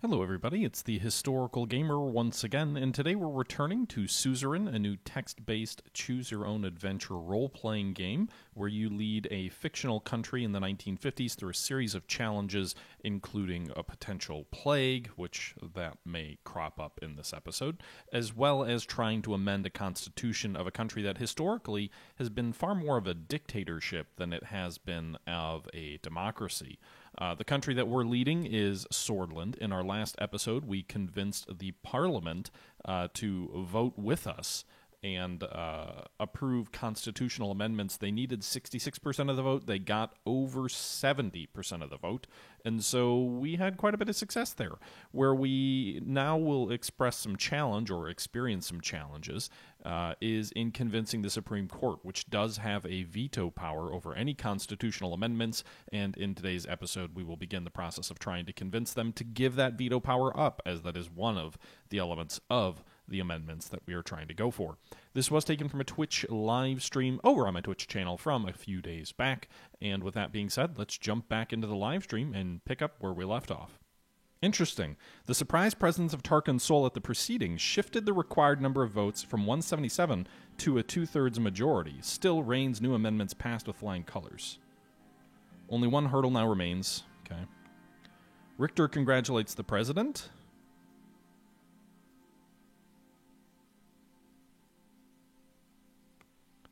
Hello everybody, it's the Historical Gamer once again, and today we're returning to Suzerain, a new text-based choose-your-own-adventure role-playing game where you lead a fictional country in the 1950s through a series of challenges, including a potential plague, which that may crop up in this episode, as well as trying to amend a constitution of a country that historically has been far more of a dictatorship than it has been of a democracy. The country that we're leading is Swordland. In our last episode, we convinced the Parliament to vote with us and approve constitutional amendments. They needed 66% of the vote. They got over 70% of the vote. And so we had quite a bit of success there, where we now will express some challenge or experience some challenges is in convincing the Supreme Court, which does have a veto power over any constitutional amendments. And in today's episode, we will begin the process of trying to convince them to give that veto power up, as that is one of the elements of the amendments that we are trying to go for. This was taken from a Twitch live stream over on my Twitch channel from a few days back, and with that being said, let's jump back into the live stream and pick up where we left off. Interesting. The surprise presence of Tarkin Sol at the proceedings shifted the required number of votes from 177 to a two-thirds majority. Still, Reigns' new amendments passed with flying colors. Only one hurdle now remains. Okay. Richter congratulates the president.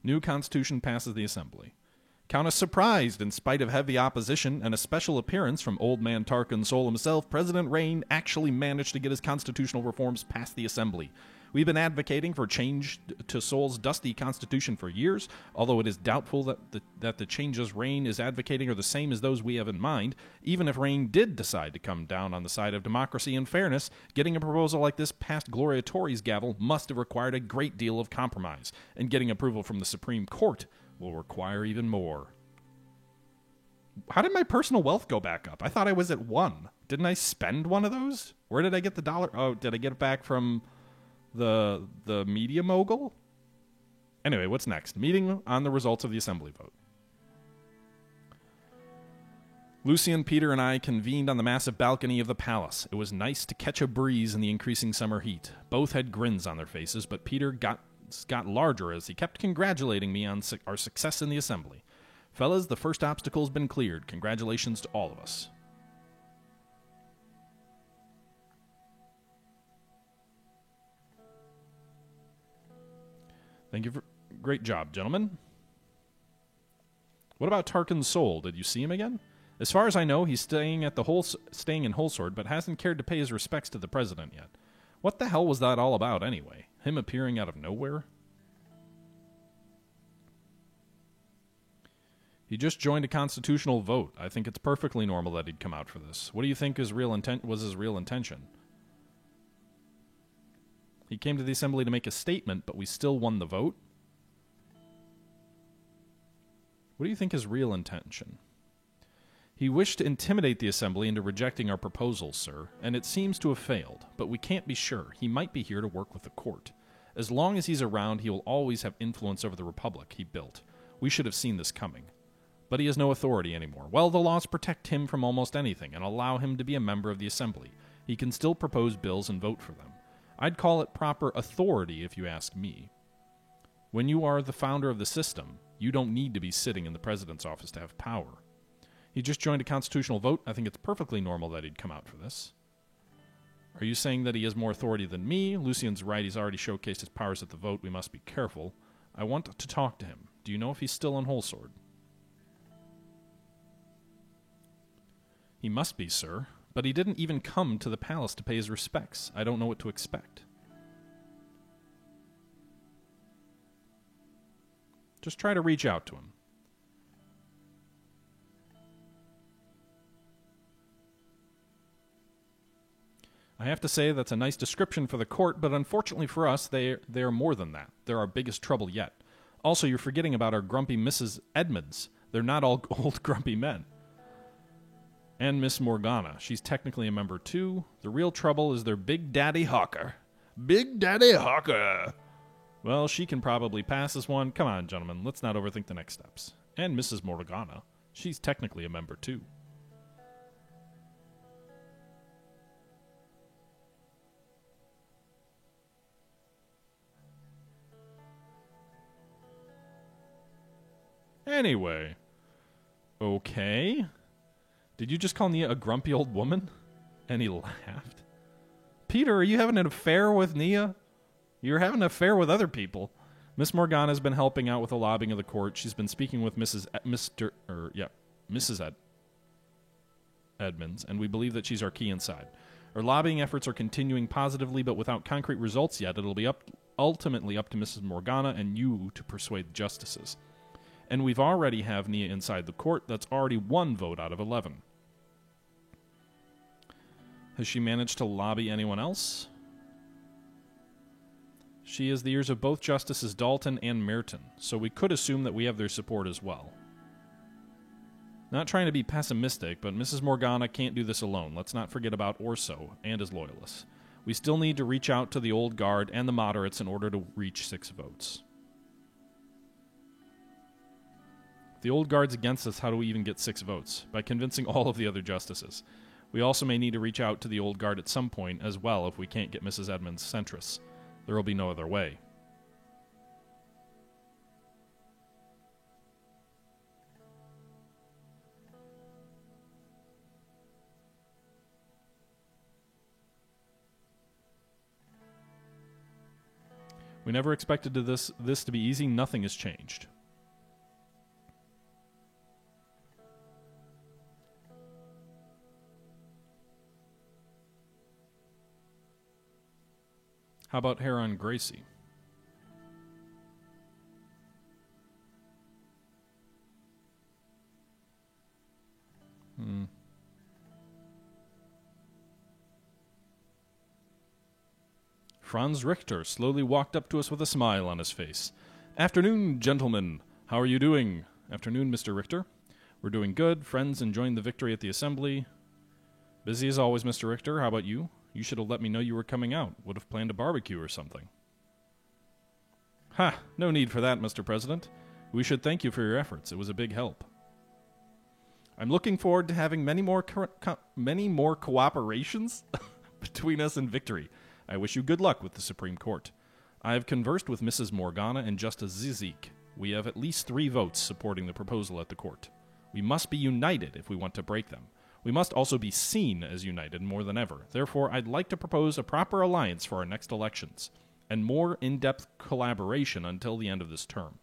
New constitution passes the assembly. Countess surprised, in spite of heavy opposition and a special appearance from old man Tarkin Sol himself, President Rain actually managed to get his constitutional reforms past the assembly. We've been advocating for change to Sol's dusty constitution for years, although it is doubtful that the changes Rain is advocating are the same as those we have in mind. Even if Rain did decide to come down on the side of democracy and fairness, getting a proposal like this past Gloria Tori's gavel must have required a great deal of compromise, and getting approval from the Supreme Court will require even more. How did my personal wealth go back up? I thought I was at 1. Didn't I spend one of those? Where did I get the dollar? Oh, did I get it back from the media mogul? Anyway, what's next? Meeting on the results of the assembly vote. Lucian, Peter, and I convened on the massive balcony of the palace. It was nice to catch a breeze in the increasing summer heat. Both had grins on their faces, but Peter got larger as he kept congratulating me on our success in the assembly. Fellas, the first obstacle's been cleared. Congratulations to all of us. Thank you for great job, gentlemen. What about Tarkin Sol? Did you see him again? As far as I know, he's staying in Holsword, but hasn't cared to pay his respects to the president yet. What the hell was that all about anyway? Him appearing out of nowhere? He just joined a constitutional vote. I think it's perfectly normal that he'd come out for this. What do you think was his real intention? He came to the assembly to make a statement, but we still won the vote. What do you think his real intention? He wished to intimidate the assembly into rejecting our proposals, sir, and it seems to have failed, but we can't be sure. He might be here to work with the court. As long as he's around, he will always have influence over the republic he built. We should have seen this coming. But he has no authority anymore. Well, the laws protect him from almost anything and allow him to be a member of the assembly. He can still propose bills and vote for them. I'd call it proper authority if you ask me. When you are the founder of the system, you don't need to be sitting in the president's office to have power. He just joined a constitutional vote. I think it's perfectly normal that he'd come out for this. Are you saying that he has more authority than me? Lucian's right. He's already showcased his powers at the vote. We must be careful. I want to talk to him. Do you know if he's still on Holsword? He must be, sir. But he didn't even come to the palace to pay his respects. I don't know what to expect. Just try to reach out to him. I have to say that's a nice description for the court, but unfortunately for us, they are more than that. They're our biggest trouble yet. Also, you're forgetting about our grumpy Mrs. Edmonds. They're not all old grumpy men. And Miss Morgana. She's technically a member too. The real trouble is their Big Daddy Hawker. Big Daddy Hawker! Well, she can probably pass this one. Come on, gentlemen. Let's not overthink the next steps. And Mrs. Morgana. She's technically a member too. Anyway. Okay. Did you just call Nia a grumpy old woman? And he laughed. Peter, are you having an affair with Nia? You're having an affair with other people. Miss Morgana has been helping out with the lobbying of the court. She's been speaking with Mrs. Edmonds, and we believe that she's our key inside. Our lobbying efforts are continuing positively, but without concrete results yet, it'll be ultimately up to Mrs. Morgana and you to persuade the justices. And we've already have Nia inside the court. That's already 1 vote out of 11. Has she managed to lobby anyone else? She has the ears of both Justices Dalton and Merton, so we could assume that we have their support as well. Not trying to be pessimistic, but Mrs. Morgana can't do this alone. Let's not forget about Orso and his loyalists. We still need to reach out to the Old Guard and the moderates in order to reach 6 votes. If the Old Guard's against us, how do we even get 6 votes? By convincing all of the other justices. We also may need to reach out to the Old Guard at some point as well if we can't get Mrs. Edmonds centrist. There will be no other way. We never expected this to be easy. Nothing has changed. How about Heron Gracie? Franz Richter slowly walked up to us with a smile on his face. Afternoon, gentlemen. How are you doing? Afternoon, Mr. Richter. We're doing good. Friends enjoying the victory at the assembly. Busy as always, Mr. Richter. How about you? You should have let me know you were coming out. Would have planned a barbecue or something. Ha! No need for that, Mr. President. We should thank you for your efforts. It was a big help. I'm looking forward to having many more cooperations between us and victory. I wish you good luck with the Supreme Court. I have conversed with Mrs. Morgana and Justice Zizik. We have at least 3 votes supporting the proposal at the court. We must be united if we want to break them. We must also be seen as united more than ever. Therefore, I'd like to propose a proper alliance for our next elections, and more in-depth collaboration until the end of this term.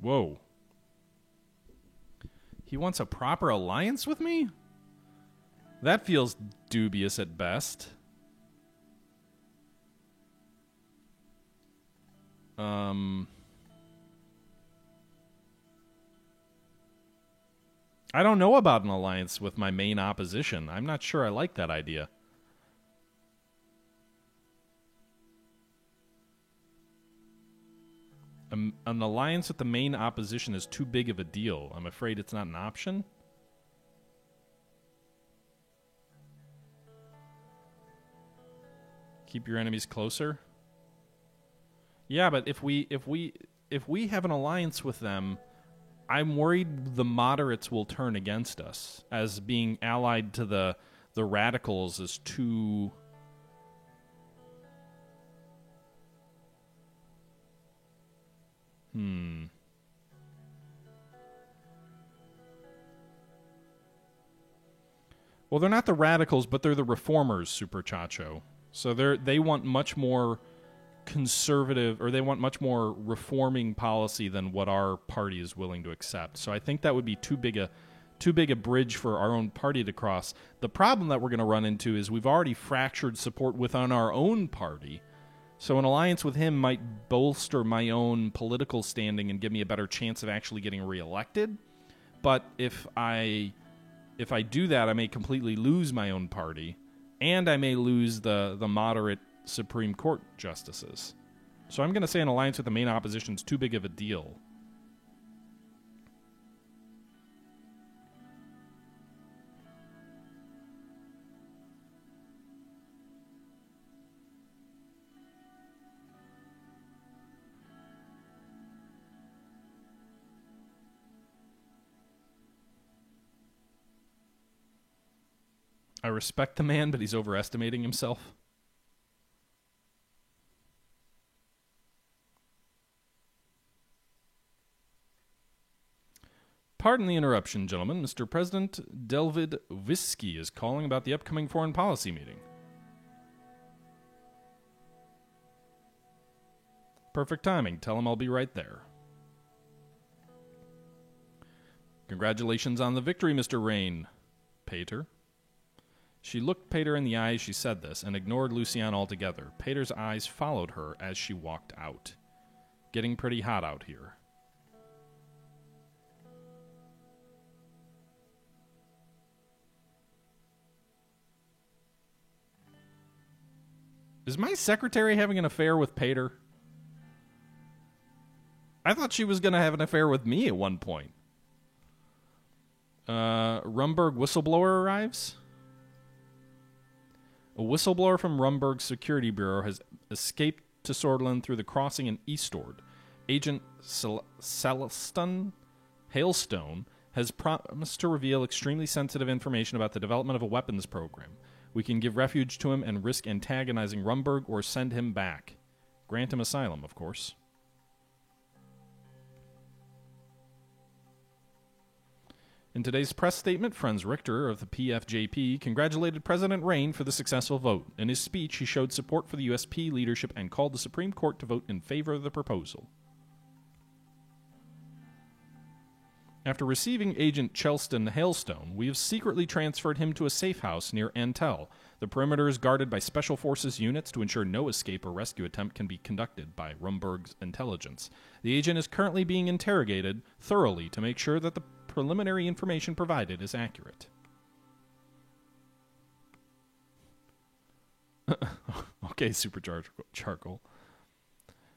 Whoa. He wants a proper alliance with me? That feels dubious at best. I don't know about an alliance with my main opposition. I'm not sure I like that idea. An alliance with the main opposition is too big of a deal. I'm afraid it's not an option. Keep your enemies closer. Yeah, but if we have an alliance with them, I'm worried the moderates will turn against us, as being allied to the radicals is too. Well, they're not the radicals, but they're the reformers, Super Chacho. So they want much more conservative, or they want much more reforming policy than what our party is willing to accept. So I think that would be too big a bridge for our own party to cross. The problem that we're going to run into is we've already fractured support within our own party. So an alliance with him might bolster my own political standing and give me a better chance of actually getting reelected. But if I do that, I may completely lose my own party, and I may lose the moderate Supreme Court justices. So I'm going to say an alliance with the main opposition is too big of a deal. I respect the man, but he's overestimating himself. Pardon the interruption, gentlemen. Mr. President Delvid Whiskey is calling about the upcoming foreign policy meeting. Perfect timing. Tell him I'll be right there. Congratulations on the victory, Mr. Rain. Pater. She looked Pater in the eye as she said this and ignored Lucienne altogether. Pater's eyes followed her as she walked out. Getting pretty hot out here. Is my secretary having an affair with Pater? I thought she was going to have an affair with me at one point. Rumberg whistleblower arrives. A whistleblower from Rumberg's Security Bureau has escaped to Sordland through the crossing in Eastord. Agent Celestin Hailstone has promised to reveal extremely sensitive information about the development of a weapons program. We can give refuge to him and risk antagonizing Rumberg or send him back. Grant him asylum, of course. In today's press statement, Franz Richter of the PFJP congratulated President Rain for the successful vote. In his speech, he showed support for the USP leadership and called the Supreme Court to vote in favor of the proposal. After receiving Agent Chelston Hailstone, we have secretly transferred him to a safe house near Antel. The perimeter is guarded by Special Forces units to ensure no escape or rescue attempt can be conducted by Rumberg's intelligence. The agent is currently being interrogated thoroughly to make sure that the preliminary information provided is accurate. Okay, Super Charcoal.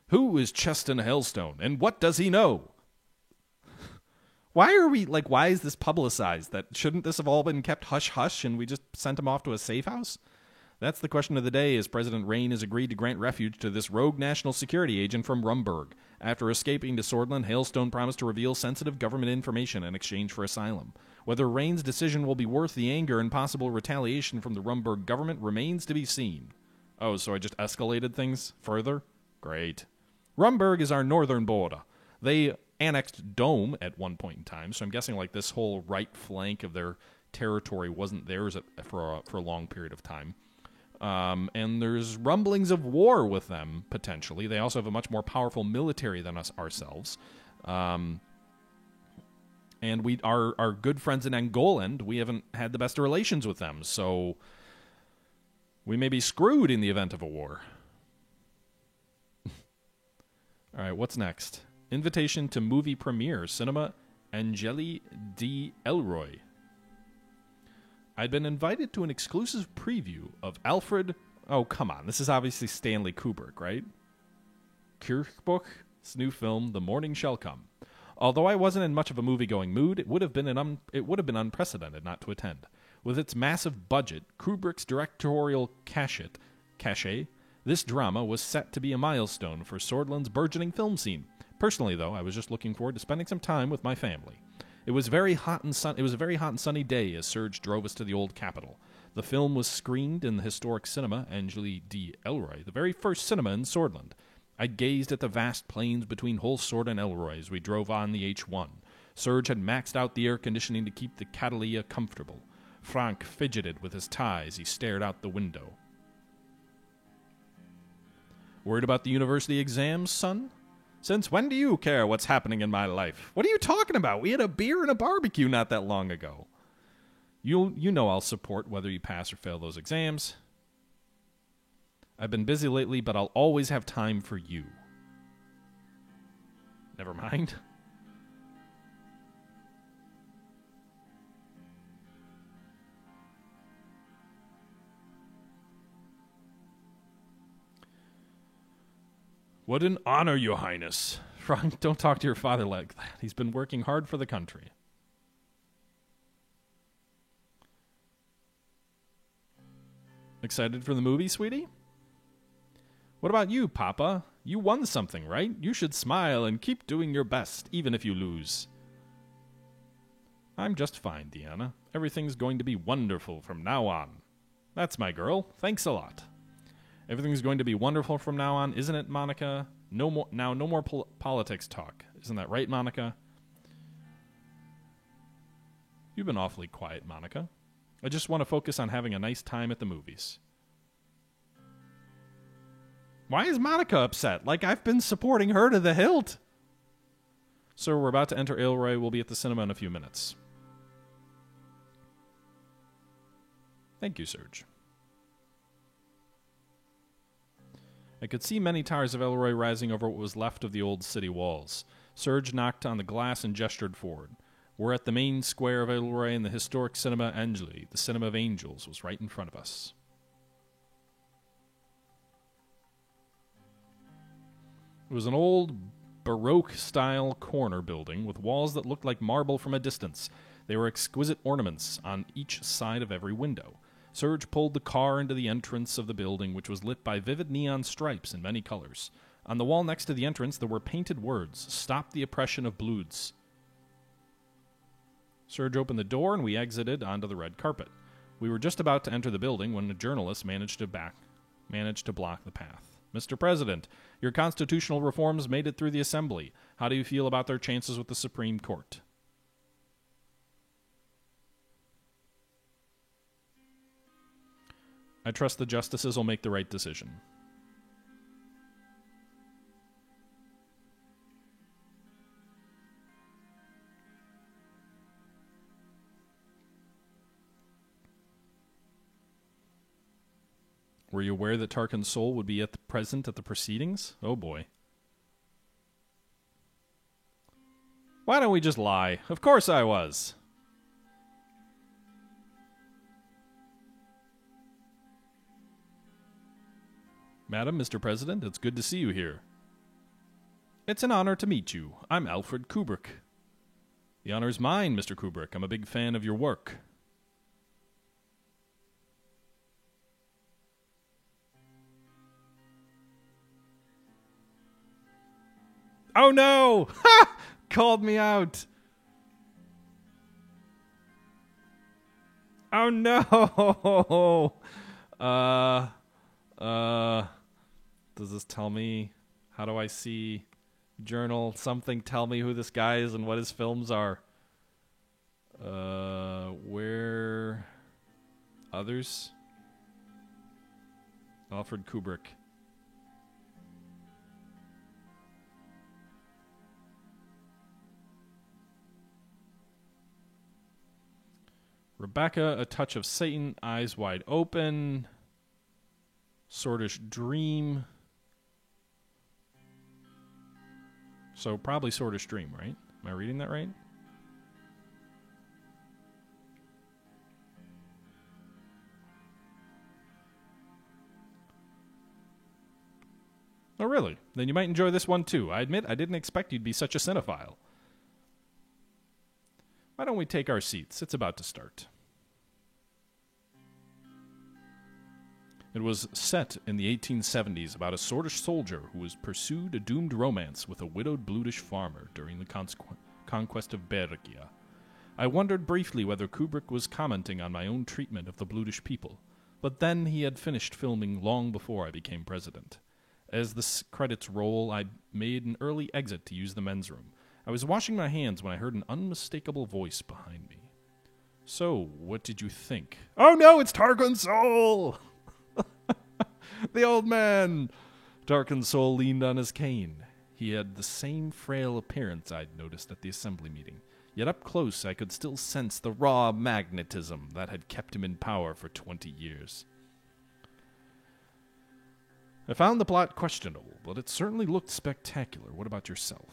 Who is Cheston Hailstone, and what does he know? Why is this publicized? Shouldn't this have all been kept hush-hush and we just sent him off to a safe house? That's the question of the day, as President Rain has agreed to grant refuge to this rogue national security agent from Rumberg. After escaping to Sordland, Hailstone promised to reveal sensitive government information in exchange for asylum. Whether Rain's decision will be worth the anger and possible retaliation from the Rumberg government remains to be seen. Oh, so I just escalated things further? Great. Rumberg is our northern border. They annexed Dome at one point in time, so I'm guessing this whole right flank of their territory wasn't theirs for a long period of time. And there's rumblings of war with them, potentially. They also have a much more powerful military than ourselves. And our good friends in Angoland, we haven't had the best of relations with them, so we may be screwed in the event of a war. All right, what's next? Invitation to movie premiere, Cinema Angeli di Elroy. I'd been invited to an exclusive preview of Alfred... Oh, come on. This is obviously Stanley Kubrick, right? Kirchbuch's new film, The Morning Shall Come. Although I wasn't in much of a movie-going mood, it would have been unprecedented not to attend. With its massive budget, Kubrick's directorial cachet, this drama was set to be a milestone for Sordland's burgeoning film scene. Personally, though, I was just looking forward to spending some time with my family. It was a very hot and sunny day as Serge drove us to the old capital. The film was screened in the historic cinema Angeli di Elroy, the very first cinema in Sordland. I gazed at the vast plains between Holsord and Elroy as we drove on the H1. Serge had maxed out the air conditioning to keep the Catalia comfortable. Frank fidgeted with his tie as he stared out the window. Worried about the university exams, son? Since when do you care what's happening in my life? What are you talking about? We had a beer and a barbecue not that long ago. You know I'll support whether you pass or fail those exams. I've been busy lately, but I'll always have time for you. Never mind. What an honor, Your Highness. Frank, don't talk to your father like that. He's been working hard for the country. Excited for the movie, sweetie? What about you, Papa? You won something, right? You should smile and keep doing your best, even if you lose. I'm just fine, Deanna. Everything's going to be wonderful from now on. That's my girl. Thanks a lot. Everything's going to be wonderful from now on, isn't it, Monica? No more politics talk. Isn't that right, Monica? You've been awfully quiet, Monica. I just want to focus on having a nice time at the movies. Why is Monica upset? Like I've been supporting her to the hilt. Sir, we're about to enter Ailroy. We'll be at the cinema in a few minutes. Thank you, Serge. I could see many towers of Ailroy rising over what was left of the old city walls. Serge knocked on the glass and gestured forward. We're at the main square of Ailroy, and the historic Cinema Angeli, the Cinema of Angels, was right in front of us. It was an old Baroque-style corner building with walls that looked like marble from a distance. They were exquisite ornaments on each side of every window. Serge pulled the car into the entrance of the building, which was lit by vivid neon stripes in many colors. On the wall next to the entrance, there were painted words, "Stop the oppression of Bloods." Serge opened the door, and we exited onto the red carpet. We were just about to enter the building when a journalist managed to block the path. Mr. President, your constitutional reforms made it through the Assembly. How do you feel about their chances with the Supreme Court? I trust the justices will make the right decision. Were you aware that Tarkin Sol would be present at the proceedings? Oh boy. Why don't we just lie? Of course I was. Madam, Mr. President, it's good to see you here. It's an honor to meet you. I'm Alfred Kubrick. The honor's mine, Mr. Kubrick. I'm a big fan of your work. Oh no! Ha! Called me out. Oh no! Does this tell me? How do I see? Journal, something tell me who this guy is and what his films are. Where? Others? Alfred Kubrick. Rebecca, A Touch of Satan, Eyes Wide Open, Swordish Dream. So probably Swordish Dream, right? Am I reading that right? Oh, really? Then you might enjoy this one too. I admit I didn't expect you'd be such a cinephile. Why don't we take our seats? It's about to start. It was set in the 1870s about a Swordish soldier who was pursued a doomed romance with a widowed Bludish farmer during the conquest of Bergia. I wondered briefly whether Kubrick was commenting on my own treatment of the Bludish people, but then he had finished filming long before I became president. As the credits roll, I made an early exit to use the men's room. I was washing my hands when I heard an unmistakable voice behind me. So, what did you think? Oh no, it's Tarkin Sol! The old man! Tarkin Sol leaned on his cane. He had the same frail appearance I'd noticed at the assembly meeting. Yet up close I could still sense the raw magnetism that had kept him in power for 20 years. I found the plot questionable, but it certainly looked spectacular. What about yourself?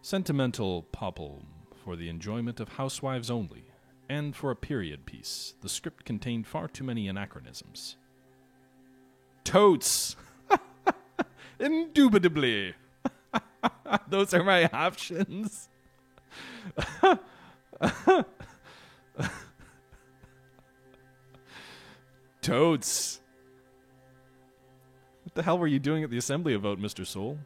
Sentimental poplum for the enjoyment of housewives only, and for a period piece. The script contained far too many anachronisms. Totes! Indubitably! Those are my options. Totes! What the hell were you doing at the assembly vote, Mr. Soul?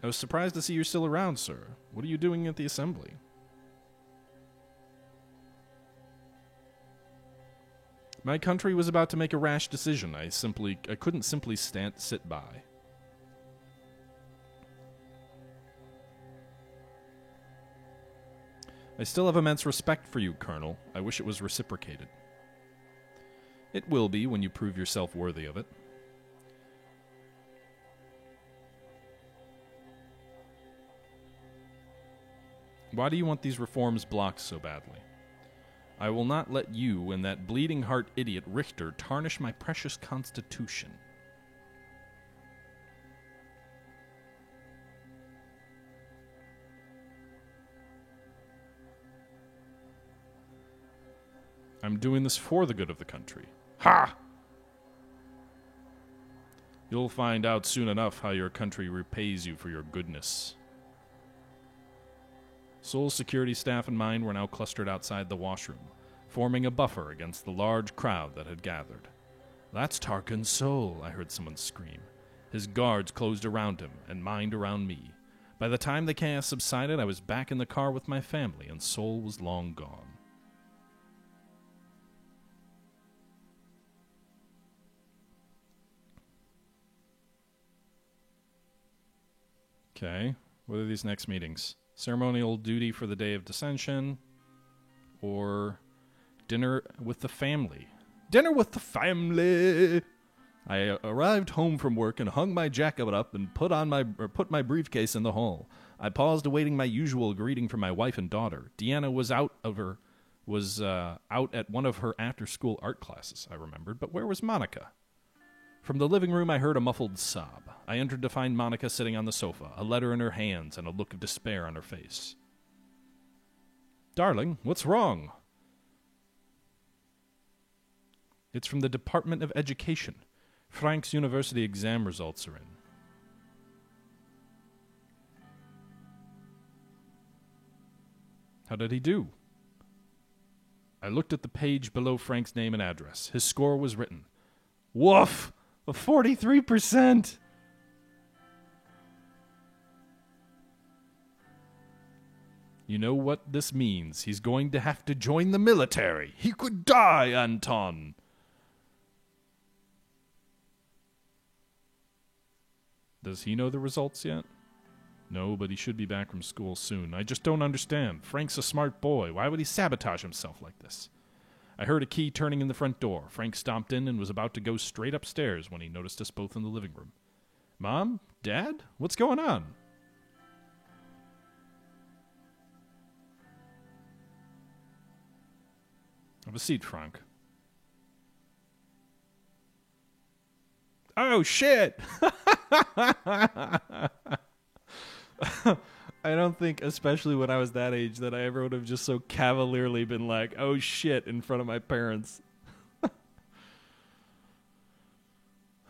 I was surprised to see you're still around, sir. What are you doing at the assembly? My country was about to make a rash decision. I couldn't simply sit by. I still have immense respect for you, Colonel. I wish it was reciprocated. It will be when you prove yourself worthy of it. Why do you want these reforms blocked so badly? I will not let you and that bleeding heart idiot Richter tarnish my precious constitution. I'm doing this for the good of the country. Ha! You'll find out soon enough how your country repays you for your goodness. Soul's security staff and mine were now clustered outside the washroom, forming a buffer against the large crowd that had gathered. That's Tarkin Soul, I heard someone scream. His guards closed around him, and mine around me. By the time the chaos subsided, I was back in the car with my family, and Soul was long gone. Okay, what are these next meetings? Ceremonial duty for the Day of Dissension, or dinner with the family? Dinner with the family! I arrived home from work and hung my jacket up and put my briefcase in the hall. I paused awaiting my usual greeting from my wife and daughter. Deanna was out at one of her after-school art classes, I remembered, but where was Monica? From the living room, I heard a muffled sob. I entered to find Monica sitting on the sofa, a letter in her hands and a look of despair on her face. Darling, what's wrong? It's from the Department of Education. Frank's university exam results are in. How did he do? I looked at the page below Frank's name and address. His score was written. Woof! A 43%! You know what this means. He's going to have to join the military. He could die, Anton. Does he know the results yet? No, but he should be back from school soon. I just don't understand. Frank's a smart boy. Why would he sabotage himself like this? I heard a key turning in the front door. Frank stomped in and was about to go straight upstairs when he noticed us both in the living room. Mom? Dad? What's going on? Have a seat, Frank. Oh, shit! I don't think, especially when I was that age, that I ever would have just so cavalierly been like, oh shit, in front of my parents.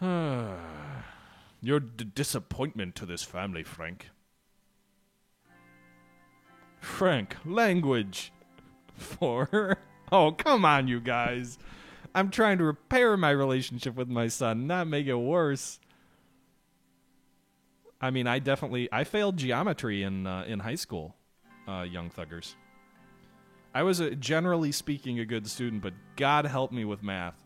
Your disappointment to this family, Frank. Frank, language. Oh, come on, you guys. I'm trying to repair my relationship with my son, not make it worse. I mean, I failed geometry in high school, young thuggers. I was, generally speaking, a good student, but God help me with math.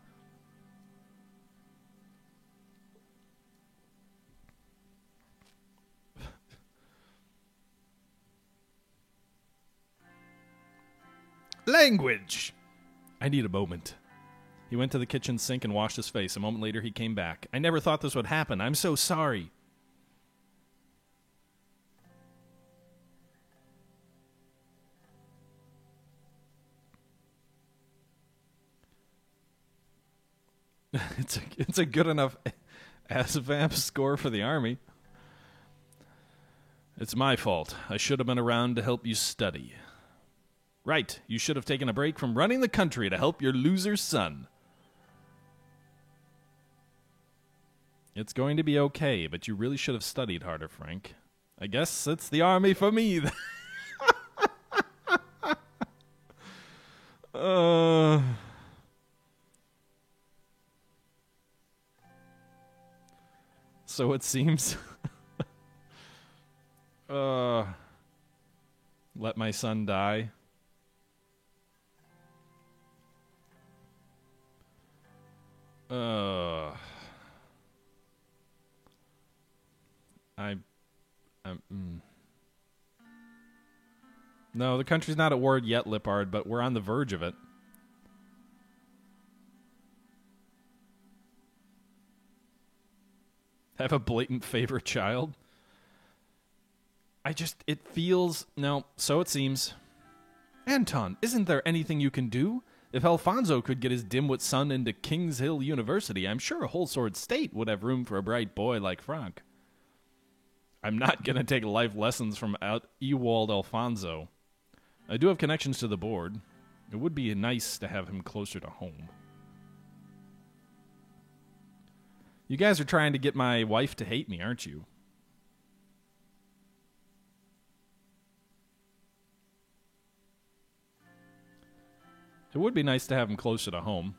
Language! I need a moment. He went to the kitchen sink and washed his face. A moment later, he came back. I never thought this would happen. I'm so sorry. It's a good enough ASVAB score for the Army. It's my fault. I should have been around to help you study. Right, you should have taken a break from running the country to help your loser son. It's going to be okay, but you really should have studied harder, Frank. I guess it's the Army for me. So it seems. Let my son die. No, the country's not at war yet, Lippard, but we're on the verge of it. Have a blatant favorite child? It feels, no, so it seems. Anton, isn't there anything you can do? If Alfonso could get his dimwit son into Kings Hill University, I'm sure a whole sword state would have room for a bright boy like Frank. I'm not going to take life lessons from Ewald Alfonso. I do have connections to the board. It would be nice to have him closer to home. You guys are trying to get my wife to hate me, aren't you? It would be nice to have him closer to home.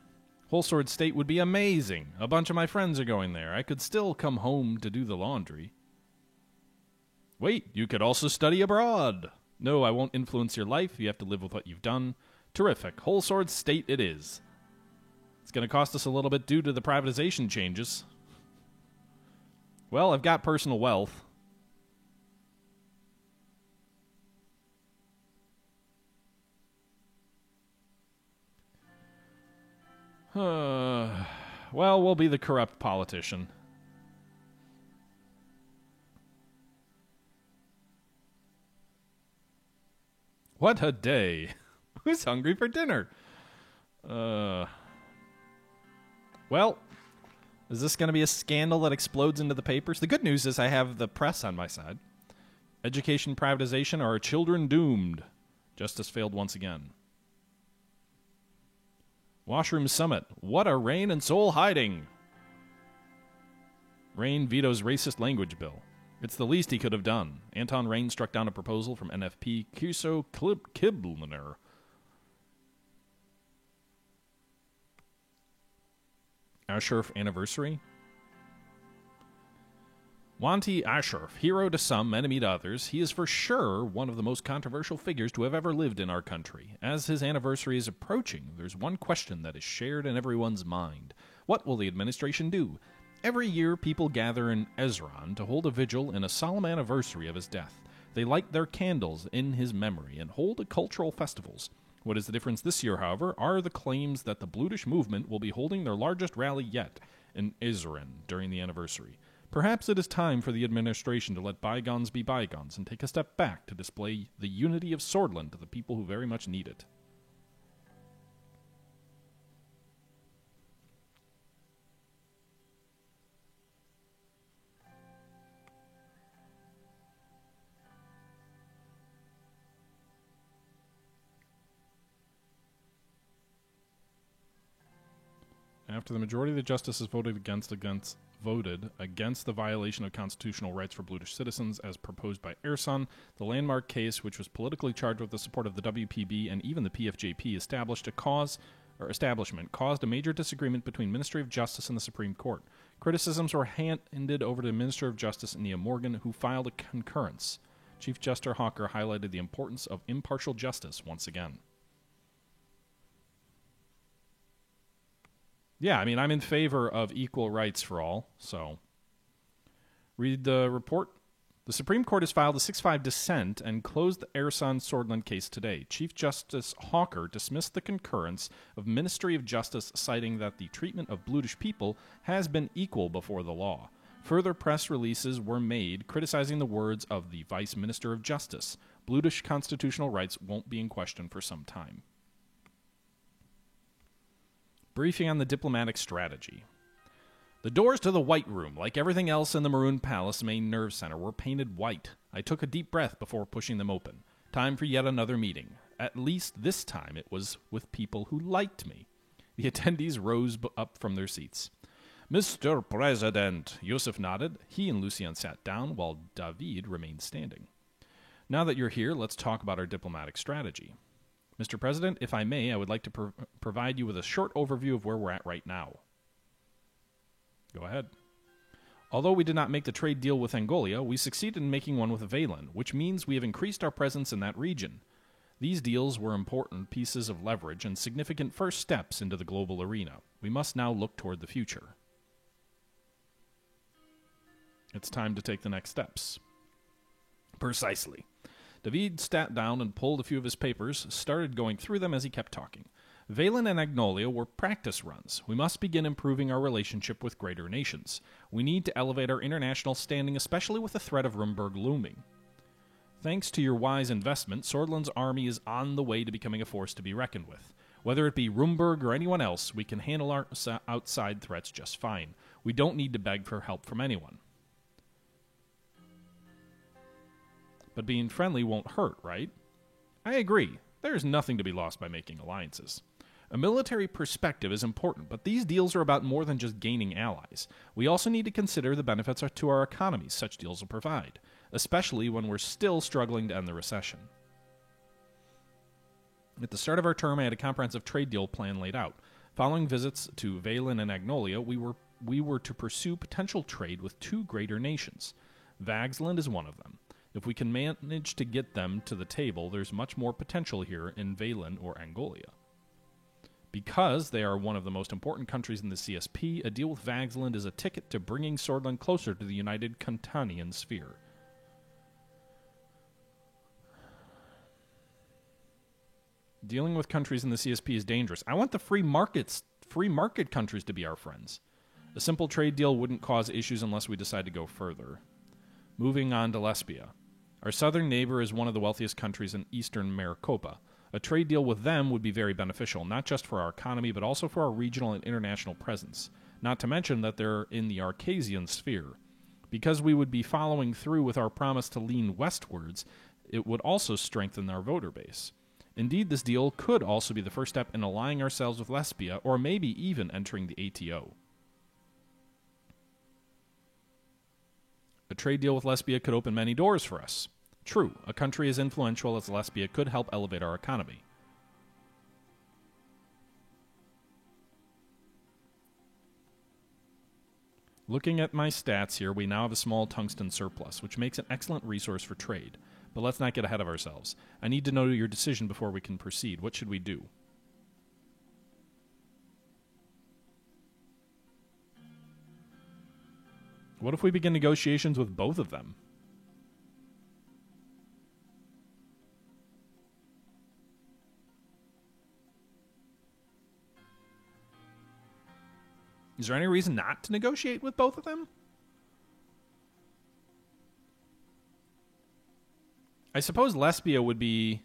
Whole Sword State would be amazing. A bunch of my friends are going there. I could still come home to do the laundry. Wait, you could also study abroad. No, I won't influence your life. You have to live with what you've done. Terrific. Whole Sword State it is. It's going to cost us a little bit due to the privatization changes. Well, I've got personal wealth. Well, we'll be the corrupt politician. What a day. Who's hungry for dinner? Well, is this going to be a scandal that explodes into the papers? The good news is I have the press on my side. Education privatization, are our children doomed? Justice failed once again. Washroom Summit. What are Rain and Soul hiding? Rain vetoes racist language bill. It's the least he could have done. Anton Rain struck down a proposal from NFP Kirso Kibliner. Asherf anniversary? Wanty Asherf, hero to some, enemy to others, he is for sure one of the most controversial figures to have ever lived in our country. As his anniversary is approaching, there's one question that is shared in everyone's mind. What will the administration do? Every year, people gather in Ezron to hold a vigil in a solemn anniversary of his death. They light their candles in his memory and hold cultural festivals. What is the difference this year, however, are the claims that the Blutish movement will be holding their largest rally yet in Ezron during the anniversary. Perhaps it is time for the administration to let bygones be bygones and take a step back to display the unity of Swordland to the people who very much need it. After the majority of the justices voted against the violation of constitutional rights for Blutish citizens as proposed by Ersan, the landmark case, which was politically charged with the support of the WPB and even the PFJP, establishment caused a major disagreement between Ministry of Justice and the Supreme Court. Criticisms were handed over to the Minister of Justice, Nia Morgan, who filed a concurrence. Chief Justice Hawker highlighted the importance of impartial justice once again. Yeah, I mean, I'm in favor of equal rights for all, so. Read the report. The Supreme Court has filed a 6-5 dissent and closed the Ersan Swordland case today. Chief Justice Hawker dismissed the concurrence of Ministry of Justice, citing that the treatment of Blutish people has been equal before the law. Further press releases were made criticizing the words of the Vice Minister of Justice. Blutish constitutional rights won't be in question for some time. Briefing on the diplomatic strategy. The doors to the White Room, like everything else in the Maroon Palace main nerve center, were painted white. I took a deep breath before pushing them open. Time for yet another meeting. At least this time it was with people who liked me. The attendees rose up from their seats. Mr. President, Yusuf nodded. He and Lucien sat down while David remained standing. Now that you're here, let's talk about our diplomatic strategy. Mr. President, if I may, I would like to provide you with a short overview of where we're at right now. Go ahead. Although we did not make the trade deal with Angolia, we succeeded in making one with Valen, which means we have increased our presence in that region. These deals were important pieces of leverage and significant first steps into the global arena. We must now look toward the future. It's time to take the next steps. Precisely. David sat down and pulled a few of his papers, started going through them as he kept talking. Valen and Agnolia were practice runs. We must begin improving our relationship with greater nations. We need to elevate our international standing, especially with the threat of Rumburg looming. Thanks to your wise investment, Sordland's army is on the way to becoming a force to be reckoned with. Whether it be Rumburg or anyone else, we can handle our outside threats just fine. We don't need to beg for help from anyone. But being friendly won't hurt, right? I agree. There is nothing to be lost by making alliances. A military perspective is important, but these deals are about more than just gaining allies. We also need to consider the benefits to our economies such deals will provide, especially when we're still struggling to end the recession. At the start of our term, I had a comprehensive trade deal plan laid out. Following visits to Valen and Agnolia, we were to pursue potential trade with two greater nations. Vagsland is one of them. If we can manage to get them to the table, there's much more potential here in Valen or Angolia. Because they are one of the most important countries in the CSP, a deal with Vagsland is a ticket to bringing Sordland closer to the United Cantanian sphere. Dealing with countries in the CSP is dangerous. I want the free market countries to be our friends. A simple trade deal wouldn't cause issues unless we decide to go further. Moving on to Lesbia. Our southern neighbor is one of the wealthiest countries in eastern Maricopa. A trade deal with them would be very beneficial, not just for our economy, but also for our regional and international presence. Not to mention that they're in the Arcasian sphere. Because we would be following through with our promise to lean westwards, it would also strengthen our voter base. Indeed, this deal could also be the first step in aligning ourselves with Lesbia, or maybe even entering the ATO. A trade deal with Lesbia could open many doors for us. True, a country as influential as Lesbia could help elevate our economy. Looking at my stats here, we now have a small tungsten surplus, which makes an excellent resource for trade. But let's not get ahead of ourselves. I need to know your decision before we can proceed. What should we do? What if we begin negotiations with both of them? Is there any reason not to negotiate with both of them? I suppose Lesbia would be...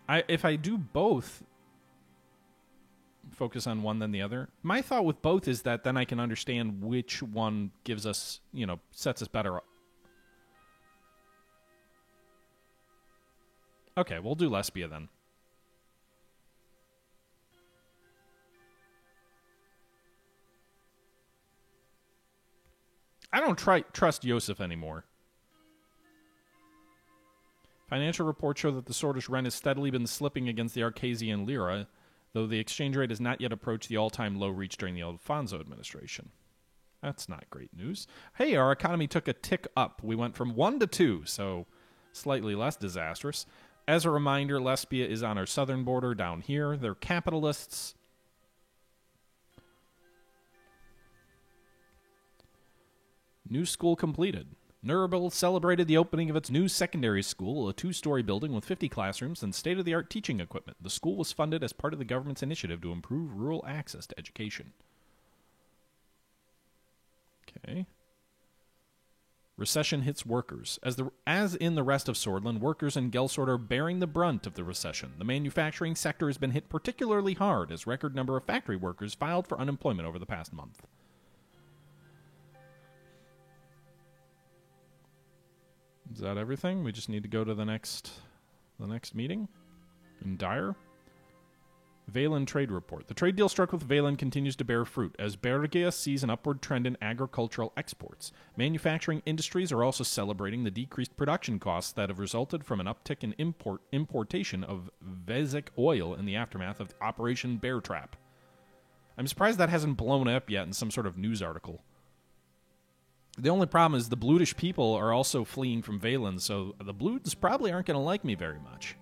If I do both, focus on one than the other. My thought with both is that then I can understand which one gives us, sets us better up. Okay, we'll do Lesbia then. I don't trust Yosef anymore. Financial reports show that the Sordish Ren has steadily been slipping against the Arcasian lira, though the exchange rate has not yet approached the all-time low reached during the Alfonso administration. That's not great news. Hey, our economy took a tick up. We went from 1 to 2, so slightly less disastrous. As a reminder, Lesbia is on our southern border down here. They're capitalists. New school completed. Nuremberg celebrated the opening of its new secondary school, a 2-story building with 50 classrooms and state-of-the-art teaching equipment. The school was funded as part of the government's initiative to improve rural access to education. Okay. Recession hits workers. As in the rest of Sordland, workers in Gelsord are bearing the brunt of the recession. The manufacturing sector has been hit particularly hard, as record number of factory workers filed for unemployment over the past month. Is that everything? We just need to go to the next meeting in Dyer. Valen trade report. The trade deal struck with Valen continues to bear fruit as Bergia sees an upward trend in agricultural exports. Manufacturing industries are also celebrating the decreased production costs that have resulted from an uptick in importation of Vezek oil in the aftermath of Operation Bear Trap. I'm surprised that hasn't blown up yet in some sort of news article. The only problem is the Blutish people are also fleeing from Valen, so the Blutes probably aren't going to like me very much.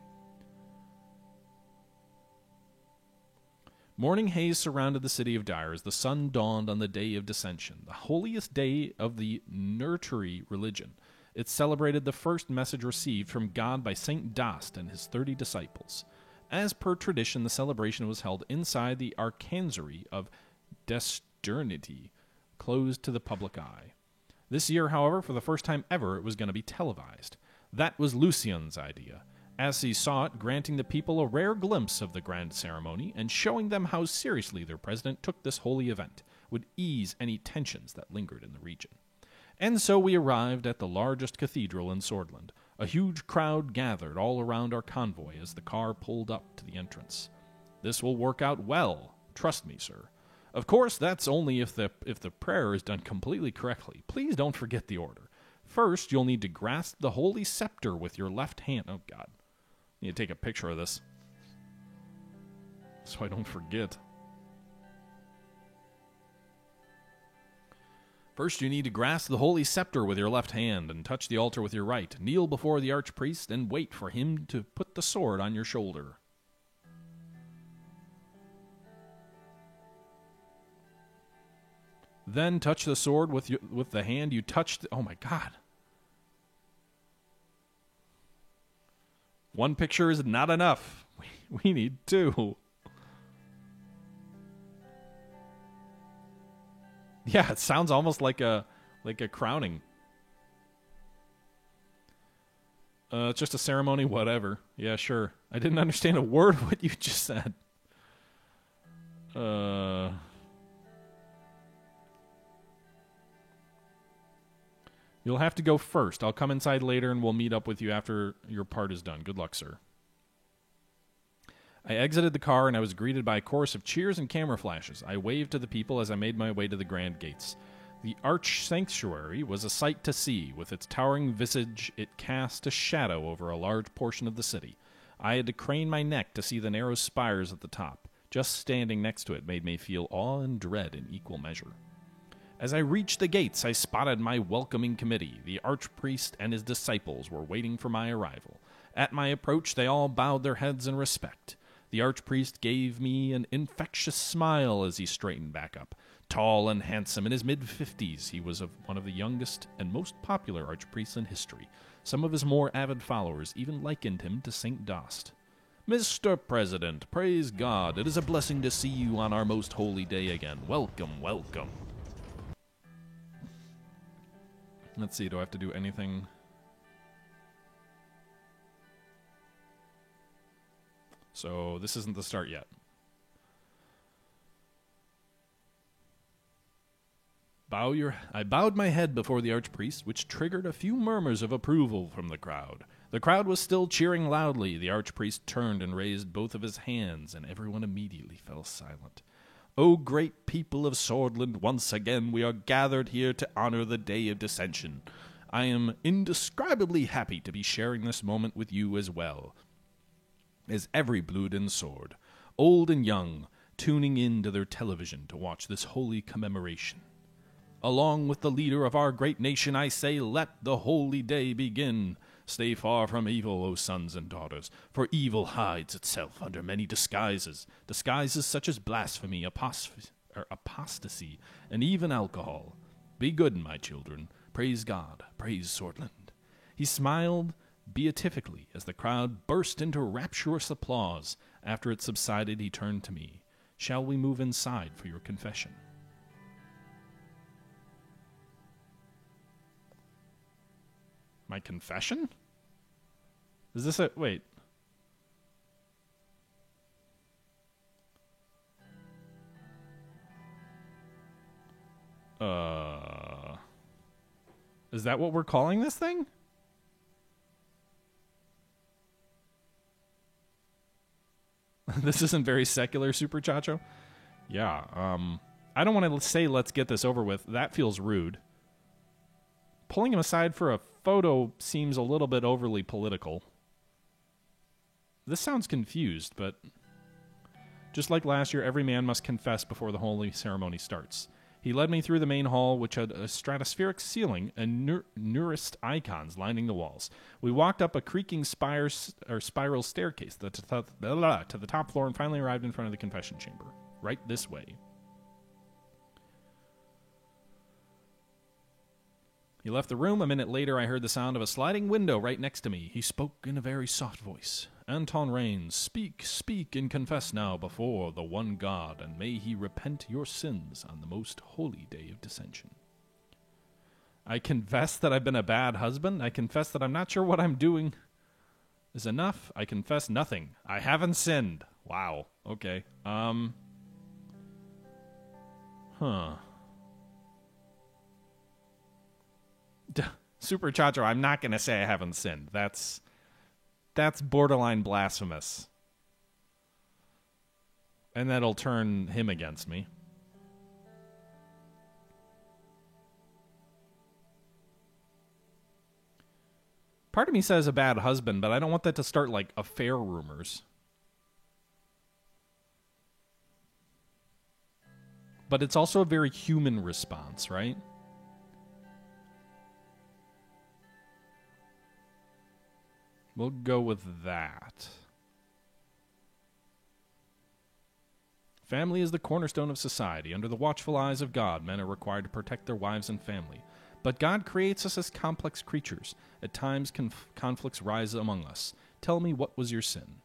Morning haze surrounded the city of Dire as the sun dawned on the day of Dissension, the holiest day of the Nurturi religion. It celebrated the first message received from God by Saint Dast and his 30 disciples. As per tradition, the celebration was held inside the Arcansery of Desternity, closed to the public eye. This year, however, for the first time ever, it was going to be televised. That was Lucien's idea, as he saw it, granting the people a rare glimpse of the grand ceremony and showing them how seriously their president took this holy event would ease any tensions that lingered in the region. And so we arrived at the largest cathedral in Swordland. A huge crowd gathered all around our convoy as the car pulled up to the entrance. This will work out well, trust me, sir. Of course, that's only if the prayer is done completely correctly. Please don't forget the order. First, you'll need to grasp the holy scepter with your left hand. Oh, God. I need to take a picture of this so I don't forget. First, you need to grasp the holy scepter with your left hand and touch the altar with your right. Kneel before the archpriest and wait for him to put the sword on your shoulder. Then touch the sword with the hand you touched. Oh, my God. One picture is not enough. We need two. Yeah, it sounds almost like a crowning. It's just a ceremony, whatever. Yeah, sure. I didn't understand a word of what you just said. You'll have to go first. I'll come inside later and we'll meet up with you after your part is done. Good luck, sir. I exited the car and I was greeted by a chorus of cheers and camera flashes. I waved to the people as I made my way to the grand gates. The arch sanctuary was a sight to see. With its towering visage, it cast a shadow over a large portion of the city. I had to crane my neck to see the narrow spires at the top. Just standing next to it made me feel awe and dread in equal measure. As I reached the gates, I spotted my welcoming committee. The archpriest and his disciples were waiting for my arrival. At my approach, they all bowed their heads in respect. The archpriest gave me an infectious smile as he straightened back up. Tall and handsome, in his mid-50s, he was one of the youngest and most popular archpriests in history. Some of his more avid followers even likened him to Saint Dast. Mr. President, praise God. It is a blessing to see you on our most holy day again. Welcome, welcome. Let's see, do I have to do anything? So this isn't the start yet. I bowed my head before the archpriest, which triggered a few murmurs of approval from the crowd. The crowd was still cheering loudly. The archpriest turned and raised both of his hands, and everyone immediately fell silent. O great people of Swordland, once again we are gathered here to honor the day of Dissension. I am indescribably happy to be sharing this moment with you as well as every Bluden sword, old and young, tuning in to their television to watch this holy commemoration. Along with the leader of our great nation, I say, let the holy day begin. Stay far from evil, O sons and daughters, for evil hides itself under many disguises such as blasphemy, apostasy, and even alcohol. Be good, my children. Praise God. Praise Swordland. He smiled beatifically as the crowd burst into rapturous applause. After it subsided, he turned to me. Shall we move inside for your confession? My confession? Is this a... Wait. Is that what we're calling this thing? This isn't very secular, Super Chacho. Yeah, I don't want to say let's get this over with. That feels rude. Pulling him aside for a photo seems a little bit overly political. This sounds confused, but Just like last year, every man must confess before the holy ceremony starts. He led me through the main hall, which had a stratospheric ceiling and Neurist icons lining the walls. We walked up a creaking spiral staircase to the top floor and finally arrived in front of the confession chamber. Right this way. He left the room. A minute later, I heard the sound of a sliding window right next to me. He spoke in a very soft voice. Anton Raines, speak, and confess now before the one God, and may he repent your sins on the most holy day of dissension. I confess that I've been a bad husband. I confess that I'm not sure what I'm doing is enough. I confess nothing. I haven't sinned. Wow. Okay. Super Chacho, I'm not going to say I haven't sinned. That's borderline blasphemous. And that'll turn him against me. Part of me says a bad husband, but I don't want that to start like affair rumors. But it's also a very human response, right? We'll go with that. Family is the cornerstone of society. Under the watchful eyes of God, men are required to protect their wives and family. But God creates us as complex creatures. At times, conflicts rise among us. Tell me, what was your sin?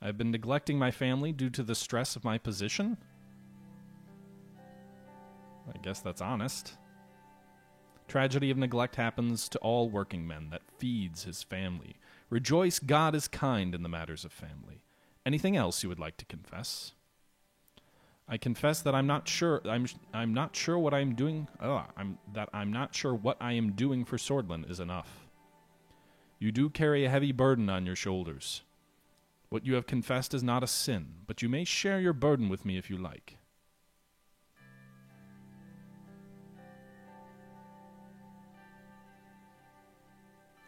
I've been neglecting my family due to the stress of my position? I guess that's honest. Tragedy of neglect happens to all working men that feeds his family. Rejoice, God is kind in the matters of family. Anything else you would like to confess? I confess that I'm not sure what I'm doing. I'm not sure what I am doing for Swordland is enough. You do carry a heavy burden on your shoulders. What you have confessed is not a sin, but you may share your burden with me if you like.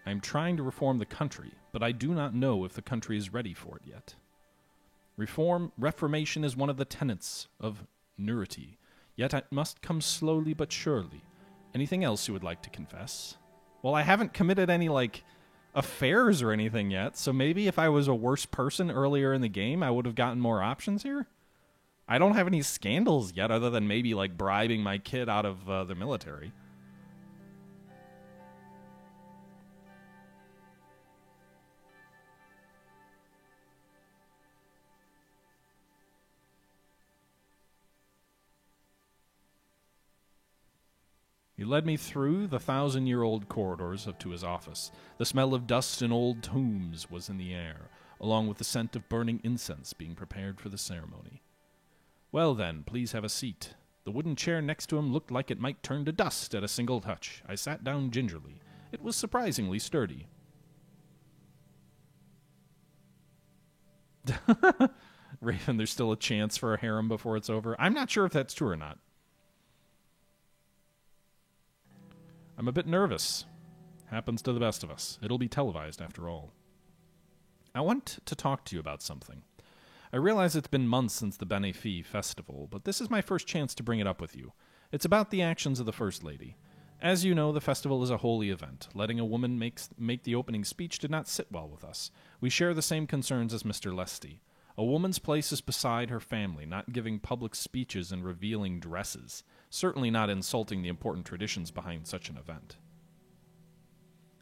I am trying to reform the country, but I do not know if the country is ready for it yet. Reformation is one of the tenets of Nurity, yet it must come slowly but surely. Anything else you would like to confess? Well, I haven't committed any, affairs or anything yet, so maybe if I was a worse person earlier in the game, I would have gotten more options here? I don't have any scandals yet, other than maybe, bribing my kid out of the military. He led me through the 1,000-year-old corridors to his office. The smell of dust and old tombs was in the air, along with the scent of burning incense being prepared for the ceremony. Well then, please have a seat. The wooden chair next to him looked like it might turn to dust at a single touch. I sat down gingerly. It was surprisingly sturdy. Raven, there's still a chance for a harem before it's over. I'm not sure if that's true or not. I'm a bit nervous. Happens to the best of us. It'll be televised after all. I want to talk to you about something. I realize it's been months since the Benefi festival, but this is my first chance to bring it up with you. It's about the actions of the First Lady. As you know, the festival is a holy event. Letting a woman make the opening speech did not sit well with us. We share the same concerns as Mr. Lesty. A woman's place is beside her family, not giving public speeches and revealing dresses. Certainly not insulting the important traditions behind such an event.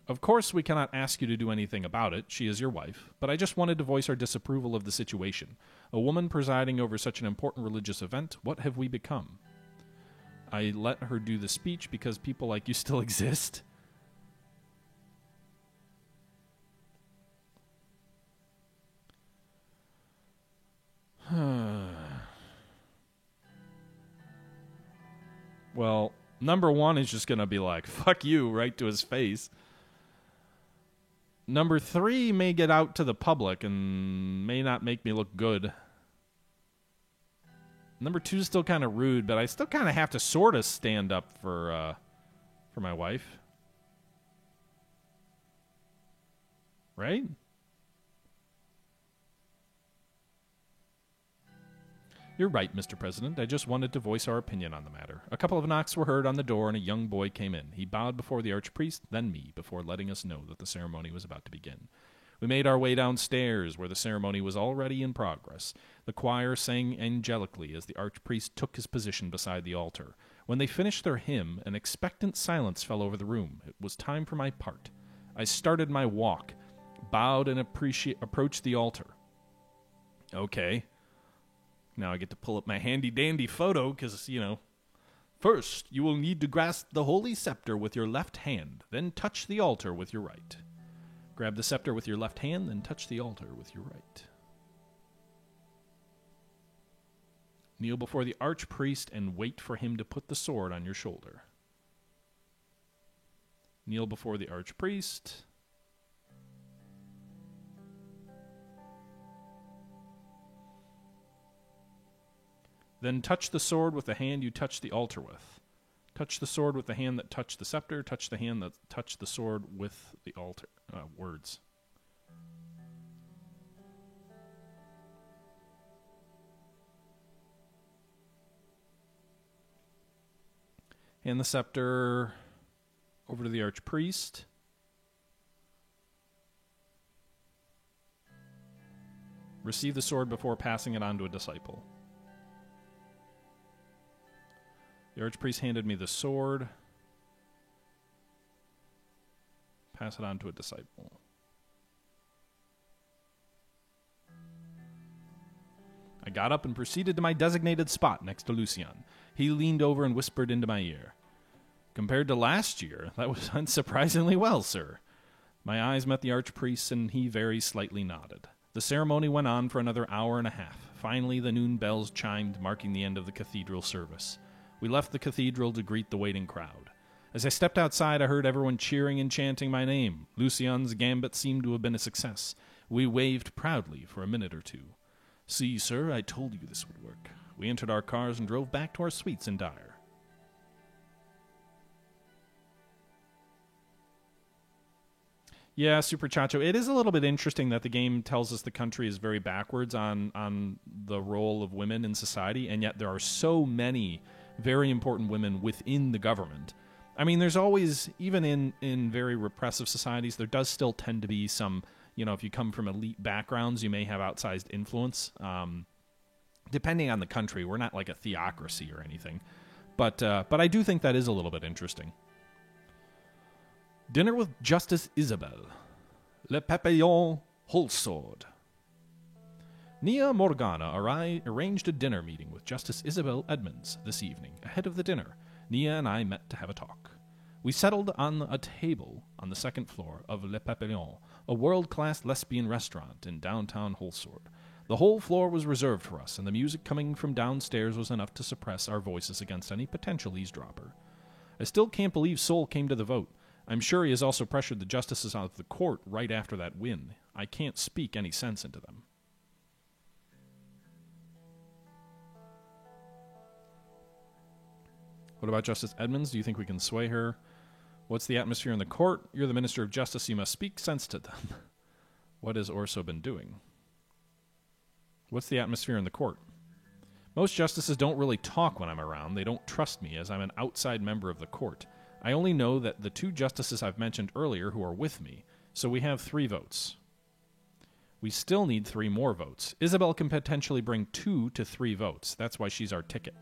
Of course, we cannot ask you to do anything about it. She is your wife. But I just wanted to voice our disapproval of the situation. A woman presiding over such an important religious event, what have we become? I let her do the speech because people like you still exist. Well, number one is just going to be like, fuck you, right to his face. Number three may get out to the public and may not make me look good. Number two is still kind of rude, but I still kind of have to sort of stand up for my wife. Right? You're right, Mr. President. I just wanted to voice our opinion on the matter. A couple of knocks were heard on the door, and a young boy came in. He bowed before the archpriest, then me, before letting us know that the ceremony was about to begin. We made our way downstairs, where the ceremony was already in progress. The choir sang angelically as the archpriest took his position beside the altar. When they finished their hymn, an expectant silence fell over the room. It was time for my part. I started my walk, bowed, and approached the altar. Okay. Now I get to pull up my handy-dandy photo, because, First, you will need to grasp the holy scepter with your left hand, then touch the altar with your right. Grab the scepter with your left hand, then touch the altar with your right. Kneel before the archpriest and wait for him to put the sword on your shoulder. Kneel before the archpriest. Then touch the sword with the hand you touched the altar with. Touch the sword with the hand that touched the scepter. Touch the hand that touched the sword with the altar. Words. Hand the scepter over to the archpriest. Receive the sword before passing it on to a disciple. The archpriest handed me the sword. Pass it on to a disciple. I got up and proceeded to my designated spot next to Lucien. He leaned over and whispered into my ear. Compared to last year, that was unsurprisingly well, sir. My eyes met the archpriest's, and he very slightly nodded. The ceremony went on for another hour and a half. Finally, the noon bells chimed, marking the end of the cathedral service. We left the cathedral to greet the waiting crowd. As I stepped outside, I heard everyone cheering and chanting my name. Lucien's gambit seemed to have been a success. We waved proudly for a minute or two. See, sir, I told you this would work. We entered our cars and drove back to our suites in Dyer. Yeah, Super Chacho, it is a little bit interesting that the game tells us the country is very backwards on the role of women in society, and yet there are so many very important women within the government. I mean, there's always, even in very repressive societies, there does still tend to be some, if you come from elite backgrounds, you may have outsized influence. Depending on the country, we're not like a theocracy or anything. But I do think that is a little bit interesting. Dinner with Justice Isabel. Le Papillon Holsword. Nia Morgana arranged a dinner meeting with Justice Isabel Edmonds this evening. Ahead of the dinner, Nia and I met to have a talk. We settled on a table on the second floor of Le Papillon, a world-class lesbian restaurant in downtown Holsword. The whole floor was reserved for us, and the music coming from downstairs was enough to suppress our voices against any potential eavesdropper. I still can't believe Sol came to the vote. I'm sure he has also pressured the justices out of the court right after that win. I can't speak any sense into them. What about Justice Edmonds? Do you think we can sway her? What's the atmosphere in the court? You're the Minister of Justice. You must speak sense to them. What has Orso been doing? What's the atmosphere in the court? Most justices don't really talk when I'm around. They don't trust me, as I'm an outside member of the court. I only know that the two justices I've mentioned earlier who are with me, so we have 3 votes. We still need 3 more votes. Isabel can potentially bring 2 to 3 votes. That's why she's our ticket.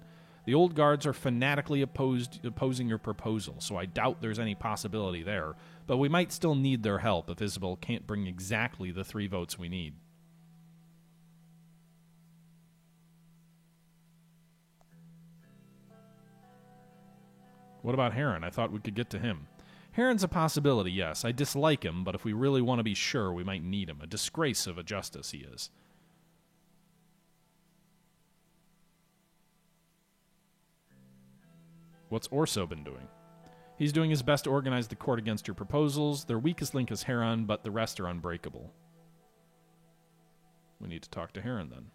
The old guards are fanatically opposing your proposal, so I doubt there's any possibility there, but we might still need their help if Isabel can't bring exactly the 3 votes we need. What about Heron? I thought we could get to him. Heron's a possibility, yes. I dislike him, but if we really want to be sure, we might need him. A disgrace of a justice he is. What's Orso been doing? He's doing his best to organize the court against your proposals. Their weakest link is Heron, but the rest are unbreakable. We need to talk to Heron, then.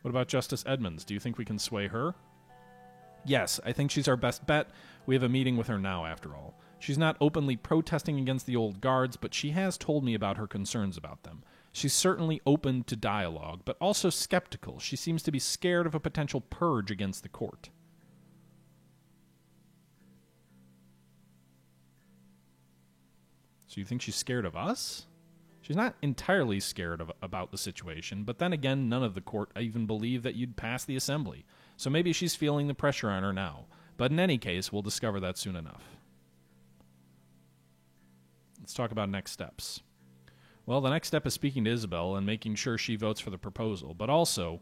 What about Justice Edmonds? Do you think we can sway her? Yes, I think she's our best bet. We have a meeting with her now, after all. She's not openly protesting against the old guards, but she has told me about her concerns about them. She's certainly open to dialogue, but also skeptical. She seems to be scared of a potential purge against the court. So you think she's scared of us? She's not entirely scared about the situation, but then again, none of the court even believed that you'd pass the assembly. So maybe she's feeling the pressure on her now. But in any case, we'll discover that soon enough. Let's talk about next steps. Well, the next step is speaking to Isabel and making sure she votes for the proposal, but also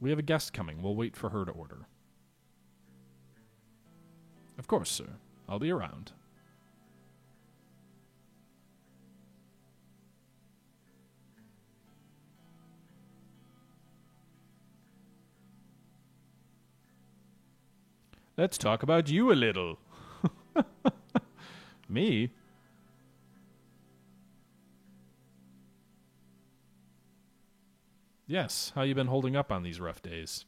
we have a guest coming. We'll wait for her to order. Of course, sir. I'll be around. Let's talk about you a little. Me? Yes, how you been holding up on these rough days?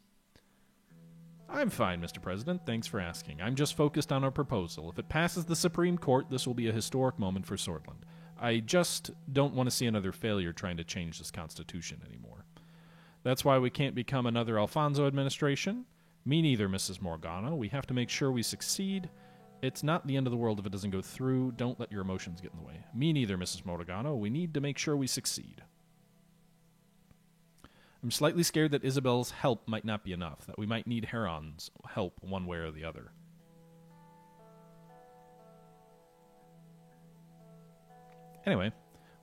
I'm fine, Mr. President. Thanks for asking. I'm just focused on our proposal. If it passes the Supreme Court, this will be a historic moment for Swordland. I just don't want to see another failure trying to change this Constitution anymore. That's why we can't become another Alfonso administration. Me neither, Mrs. Morgana. We have to make sure we succeed. It's not the end of the world if it doesn't go through. Don't let your emotions get in the way. Me neither, Mrs. Morgana. We need to make sure we succeed. I'm slightly scared that Isabel's help might not be enough, that we might need Heron's help one way or the other. Anyway,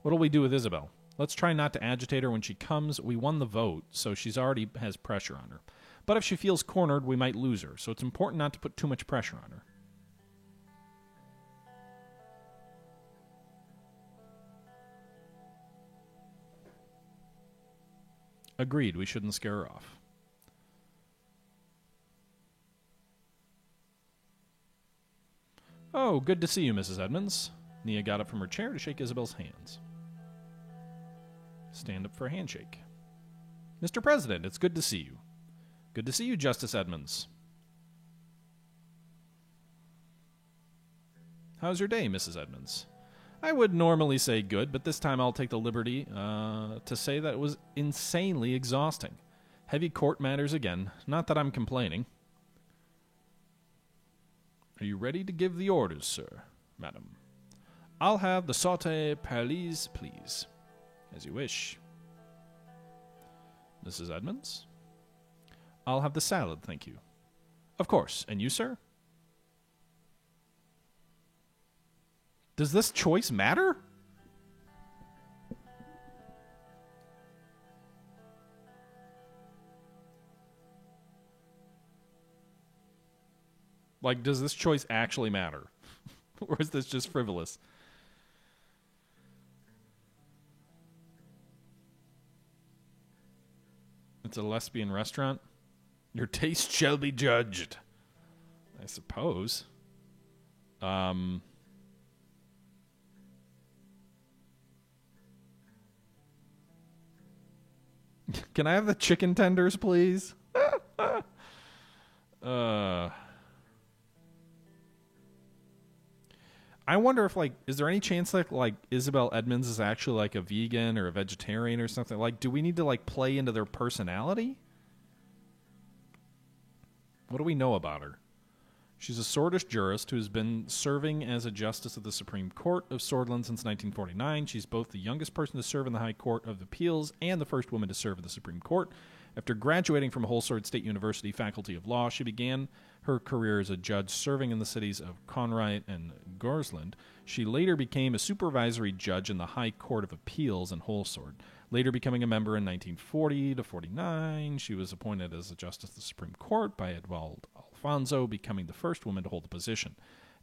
what'll we do with Isabel? Let's try not to agitate her when she comes. We won the vote, so she's already has pressure on her. But if she feels cornered, we might lose her, so it's important not to put too much pressure on her. Agreed, we shouldn't scare her off. Oh, good to see you, Mrs. Edmonds. Nia got up from her chair to shake Isabel's hands. Stand up for a handshake. Mr. President, it's good to see you. Good to see you, Justice Edmonds. How's your day, Mrs. Edmonds? I would normally say good, but this time I'll take the liberty to say that it was insanely exhausting. Heavy court matters again. Not that I'm complaining. Are you ready to give the orders, sir, madam? I'll have the sauté perlise, please. As you wish. Mrs. Edmonds? I'll have the salad, thank you. Of course. And you, sir? Does this choice matter? Like, does this choice actually matter? Or is this just frivolous? It's a lesbian restaurant? Your taste shall be judged. I suppose. Can I have the chicken tenders, please? I wonder if, like, is there any chance that, like, Isabel Edmonds is actually, like, a vegan or a vegetarian or something? Like, do we need to, like, play into their personality? What do we know about her? She's a Swordish jurist who's been serving as a justice of the Supreme Court of Swordland since 1949. She's both the youngest person to serve in the High Court of Appeals and the first woman to serve in the Supreme Court. After graduating from Holsword State University Faculty of Law, she began her career as a judge serving in the cities of Conright and Gorsland. She later became a supervisory judge in the High Court of Appeals in Holsword. Later becoming a member in 1940 to 49, she was appointed as a justice of the Supreme Court by Edwald Alfonso, becoming the first woman to hold the position.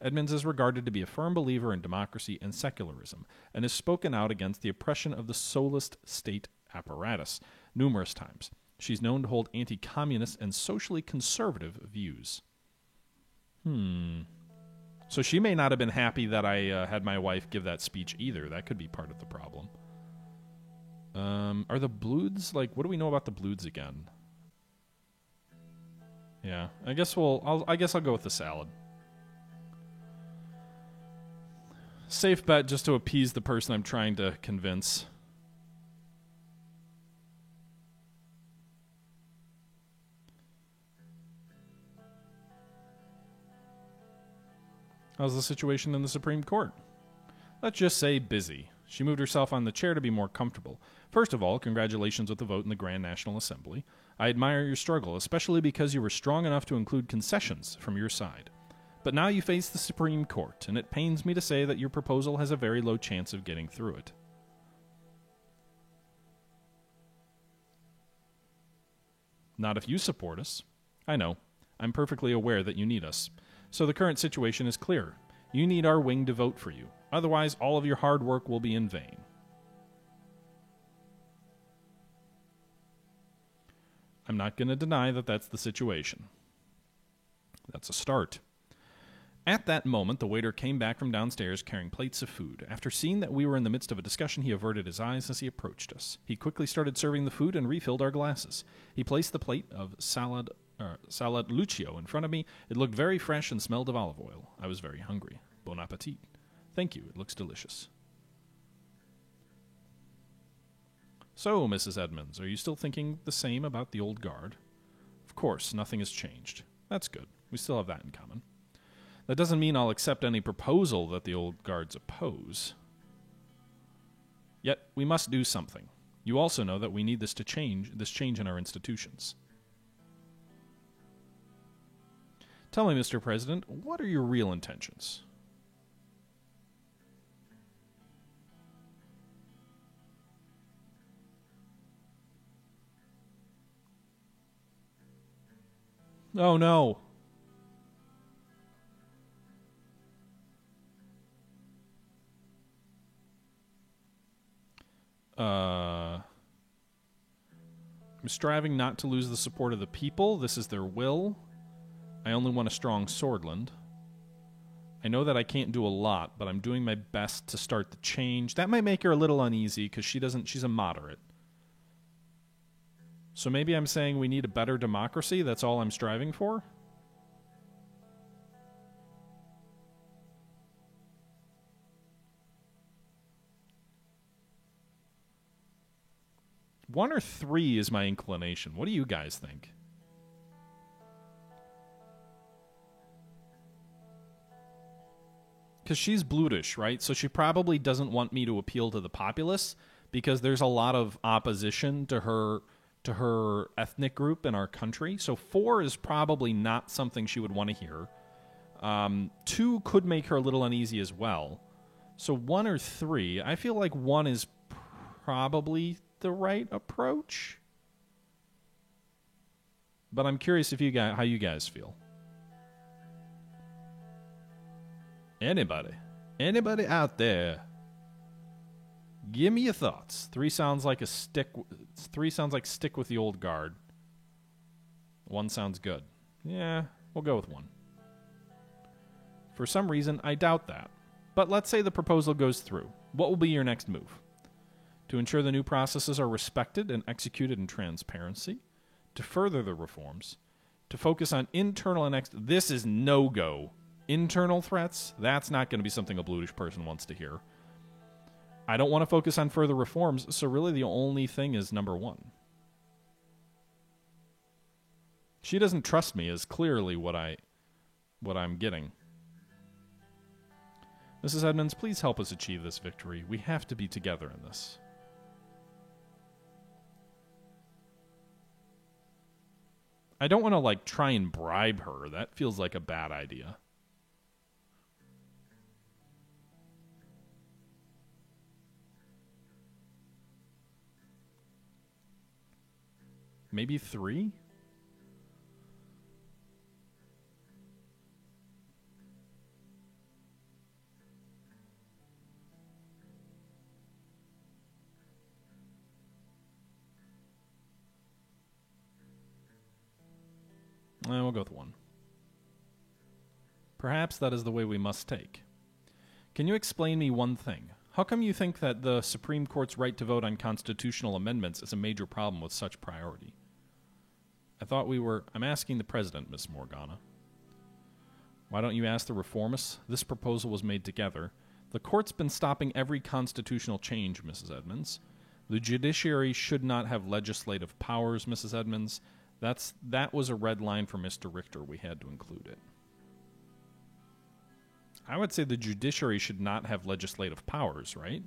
Edmonds is regarded to be a firm believer in democracy and secularism, and has spoken out against the oppression of the solist state apparatus numerous times. She's known to hold anti-communist and socially conservative views. So she may not have been happy that I had my wife give that speech either. That could be part of the problem. Are the Bloods, like, what do we know about the Bloods again? Yeah, I guess I'll go with the salad. Safe bet just to appease the person I'm trying to convince. How's the situation in the Supreme Court? Let's just say busy. She moved herself on the chair to be more comfortable. First of all, congratulations with the vote in the Grand National Assembly. I admire your struggle, especially because you were strong enough to include concessions from your side. But now you face the Supreme Court, and it pains me to say that your proposal has a very low chance of getting through it. Not if you support us. I know. I'm perfectly aware that you need us. So the current situation is clear. You need our wing to vote for you. Otherwise, all of your hard work will be in vain. I'm not going to deny that that's the situation. That's a start. At that moment, the waiter came back from downstairs carrying plates of food. After seeing that we were in the midst of a discussion, he averted his eyes as he approached us. He quickly started serving the food and refilled our glasses. He placed the plate of salad Lucio in front of me. It looked very fresh and smelled of olive oil. I was very hungry. Bon appetit. Thank you. It looks delicious. So, Mrs. Edmonds, are you still thinking the same about the old guard? Of course, nothing has changed. That's good. We still have that in common. That doesn't mean I'll accept any proposal that the old guards oppose. Yet, we must do something. You also know that we need this change in our institutions. Tell me, Mr. President, what are your real intentions? Oh, no. I'm striving not to lose the support of the people. This is their will. I only want a strong swordland. I know that I can't do a lot, but I'm doing my best to start the change. That might make her a little uneasy because she's a moderate. So maybe I'm saying we need a better democracy. That's all I'm striving for. One or three is my inclination. What do you guys think? Because she's Blutish, right? So she probably doesn't want me to appeal to the populace because there's a lot of opposition to her ethnic group in our country. So 4 is probably not something she would want to hear. 2 could make her a little uneasy as well. So 1 or 3, I feel like 1 is probably the right approach. But I'm curious how you guys feel. Anybody out there, give me your thoughts. 3 sounds like stick with the old guard. 1 sounds good. Yeah, we'll go with 1. For some reason, I doubt that. But let's say the proposal goes through. What will be your next move? To ensure the new processes are respected and executed in transparency, to further the reforms, to focus on internal and this is no-go. Internal threats, that's not going to be something a Blutish person wants to hear. I don't want to focus on further reforms, so really the only thing is number 1. She doesn't trust me is clearly what I'm getting. Mrs. Edmonds, please help us achieve this victory. We have to be together in this. I don't want to, try and bribe her. That feels like a bad idea. Maybe 3? We'll go with 1. Perhaps that is the way we must take. Can you explain me one thing? How come you think that the Supreme Court's right to vote on constitutional amendments is a major problem with such priority? I'm asking the president, Miss Morgana. Why don't you ask the reformists? This proposal was made together. The court's been stopping every constitutional change, Mrs. Edmonds. The judiciary should not have legislative powers, Mrs. Edmonds. That was a red line for Mr. Richter. We had to include it. I would say the judiciary should not have legislative powers, right?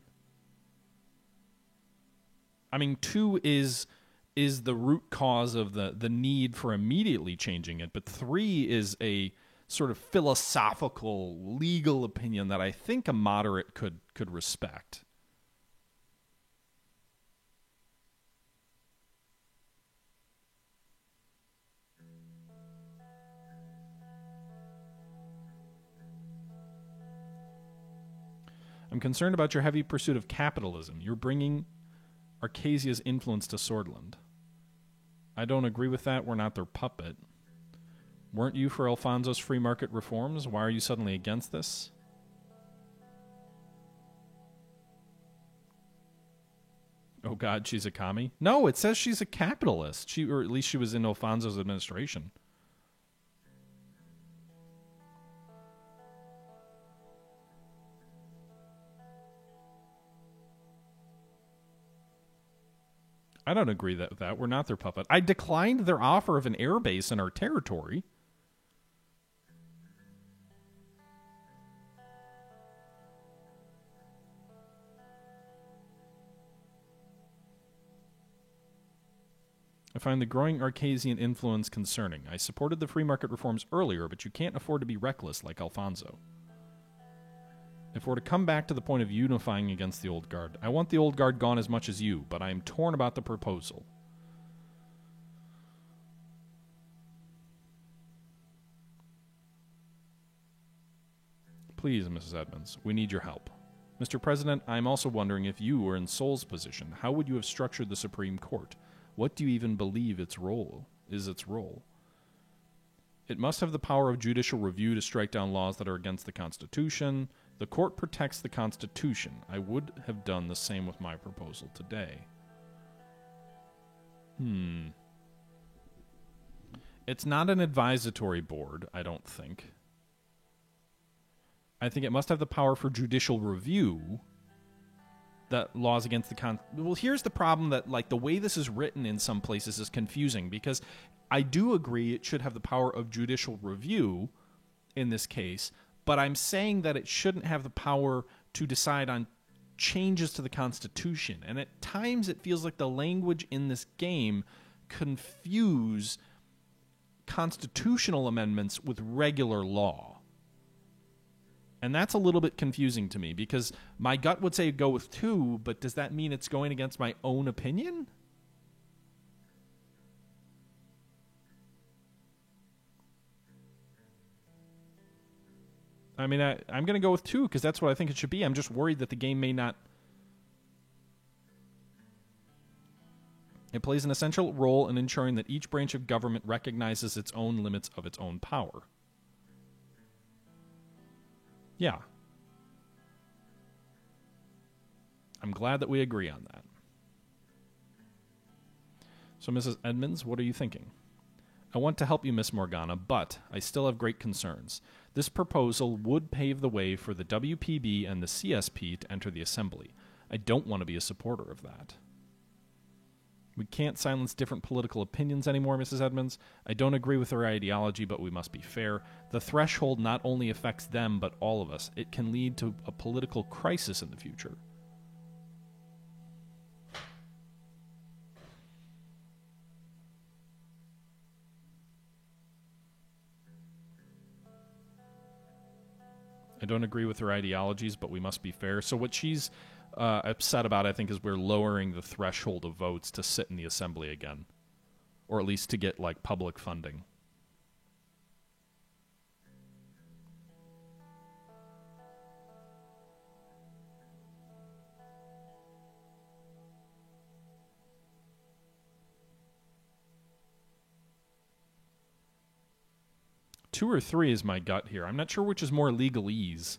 I mean, 2 is the root cause of the need for immediately changing it, but 3 is a sort of philosophical, legal opinion that I think a moderate could respect. I'm concerned about your heavy pursuit of capitalism. You're bringing Arcasia's influence to Swordland. I don't agree with that. We're not their puppet. Weren't you for Alfonso's free market reforms? Why are you suddenly against this? Oh God, she's a commie? No, it says she's a capitalist. Or at least she was in Alfonso's administration. I don't agree with that. We're not their puppet. I declined their offer of an airbase in our territory. I find the growing Arcasian influence concerning. I supported the free market reforms earlier, but you can't afford to be reckless like Alfonso. If we're to come back to the point of unifying against the Old Guard, I want the Old Guard gone as much as you, but I am torn about the proposal. Please, Mrs. Edmonds, we need your help. Mr. President, I am also wondering if you were in Sol's position, how would you have structured the Supreme Court? What do you even believe its role is? It must have the power of judicial review to strike down laws that are against the Constitution. The court protects the Constitution. I would have done the same with my proposal today. It's not an advisory board, I don't think. I think it must have the power for judicial review that laws against the Well, here's the problem that, like, the way this is written in some places is confusing, because I do agree it should have the power of judicial review in this case, but I'm saying that it shouldn't have the power to decide on changes to the Constitution. And at times it feels like the language in this game confuse constitutional amendments with regular law. And that's a little bit confusing to me, because my gut would say go with 2, but does that mean it's going against my own opinion? I mean, I'm going to go with 2 because that's what I think it should be. I'm just worried that the game may not... It plays an essential role in ensuring that each branch of government recognizes its own limits of its own power. Yeah. I'm glad that we agree on that. So, Mrs. Edmonds, what are you thinking? I want to help you, Miss Morgana, but I still have great concerns. This proposal would pave the way for the WPB and the CSP to enter the Assembly. I don't want to be a supporter of that. We can't silence different political opinions anymore, Mrs. Edmonds. I don't agree with their ideology, but we must be fair. The threshold not only affects them, but all of us. It can lead to a political crisis in the future. I don't agree with her ideologies, but we must be fair. So what she's upset about, I think, is we're lowering the threshold of votes to sit in the Assembly again. Or at least to get, like, public funding. Two or three is my gut here. I'm not sure which is more legalese.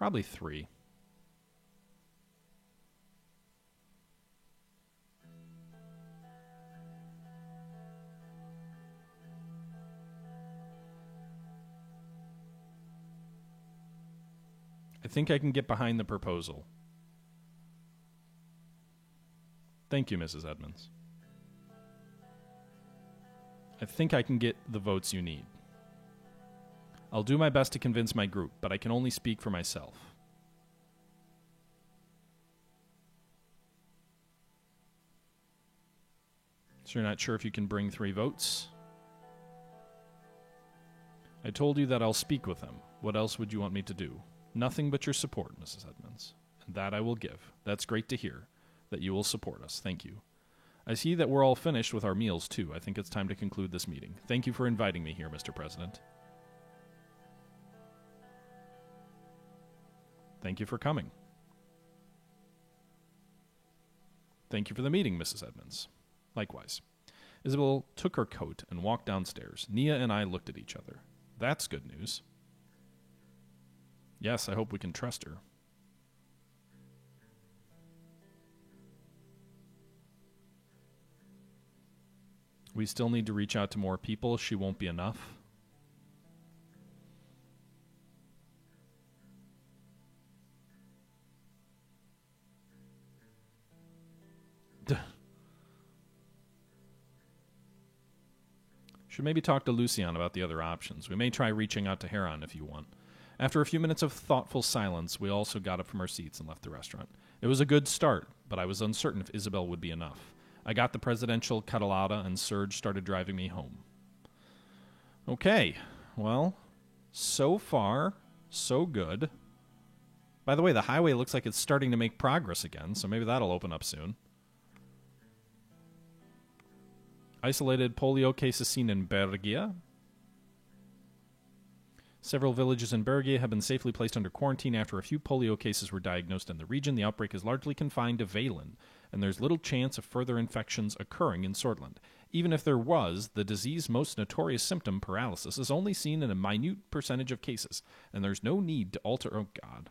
Probably 3. I think I can get behind the proposal. Thank you, Mrs. Edmonds. I think I can get the votes you need. I'll do my best to convince my group, but I can only speak for myself. So you're not sure if you can bring 3 votes? I told you that I'll speak with them. What else would you want me to do? Nothing but your support, Mrs. Edmonds. And that I will give. That's great to hear, that you will support us. Thank you. I see that we're all finished with our meals, too. I think it's time to conclude this meeting. Thank you for inviting me here, Mr. President. Thank you for coming. Thank you for the meeting, Mrs. Edmonds. Likewise. Isabel took her coat and walked downstairs. Nia and I looked at each other. That's good news. Yes, I hope we can trust her. We still need to reach out to more people. She won't be enough. Should maybe talk to Lucian about the other options. We may try reaching out to Heron if you want. After a few minutes of thoughtful silence, we also got up from our seats and left the restaurant. It was a good start, but I was uncertain if Isabel would be enough. I got the presidential catalada, and Serge started driving me home. Okay, well, so far, so good. By the way, the highway looks like it's starting to make progress again, so maybe that'll open up soon. Isolated polio cases seen in Bergia. Several villages in Bergia have been safely placed under quarantine after a few polio cases were diagnosed in the region. The outbreak is largely confined to Valen, and there's little chance of further infections occurring in Sortland. Even if there was, the disease's most notorious symptom, paralysis, is only seen in a minute percentage of cases, and there's no need to alter... Oh, God.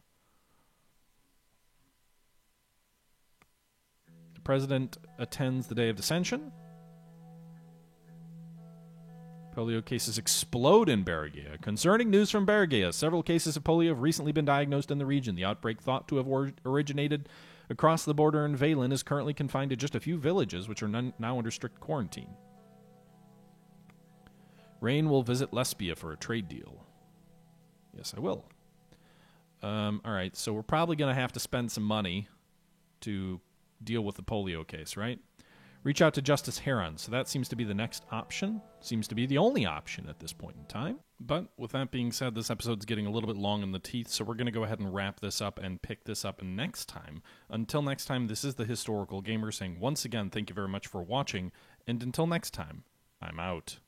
The president attends the Day of Dissension. Polio cases explode in Bergia. Concerning news from Bergia. Several cases of polio have recently been diagnosed in the region. The outbreak, thought to have originated across the border in Valen, is currently confined to just a few villages, which are now under strict quarantine. Rain will visit Lesbia for a trade deal. Yes, I will. All right, so we're probably going to have to spend some money to deal with the polio case, right? Reach out to Justice Heron. So that seems to be the next option. Seems to be the only option at this point in time. But with that being said, this episode's getting a little bit long in the teeth, so we're going to go ahead and wrap this up and pick this up next time. Until next time, this is the Historical Gamer saying once again, thank you very much for watching, and until next time, I'm out.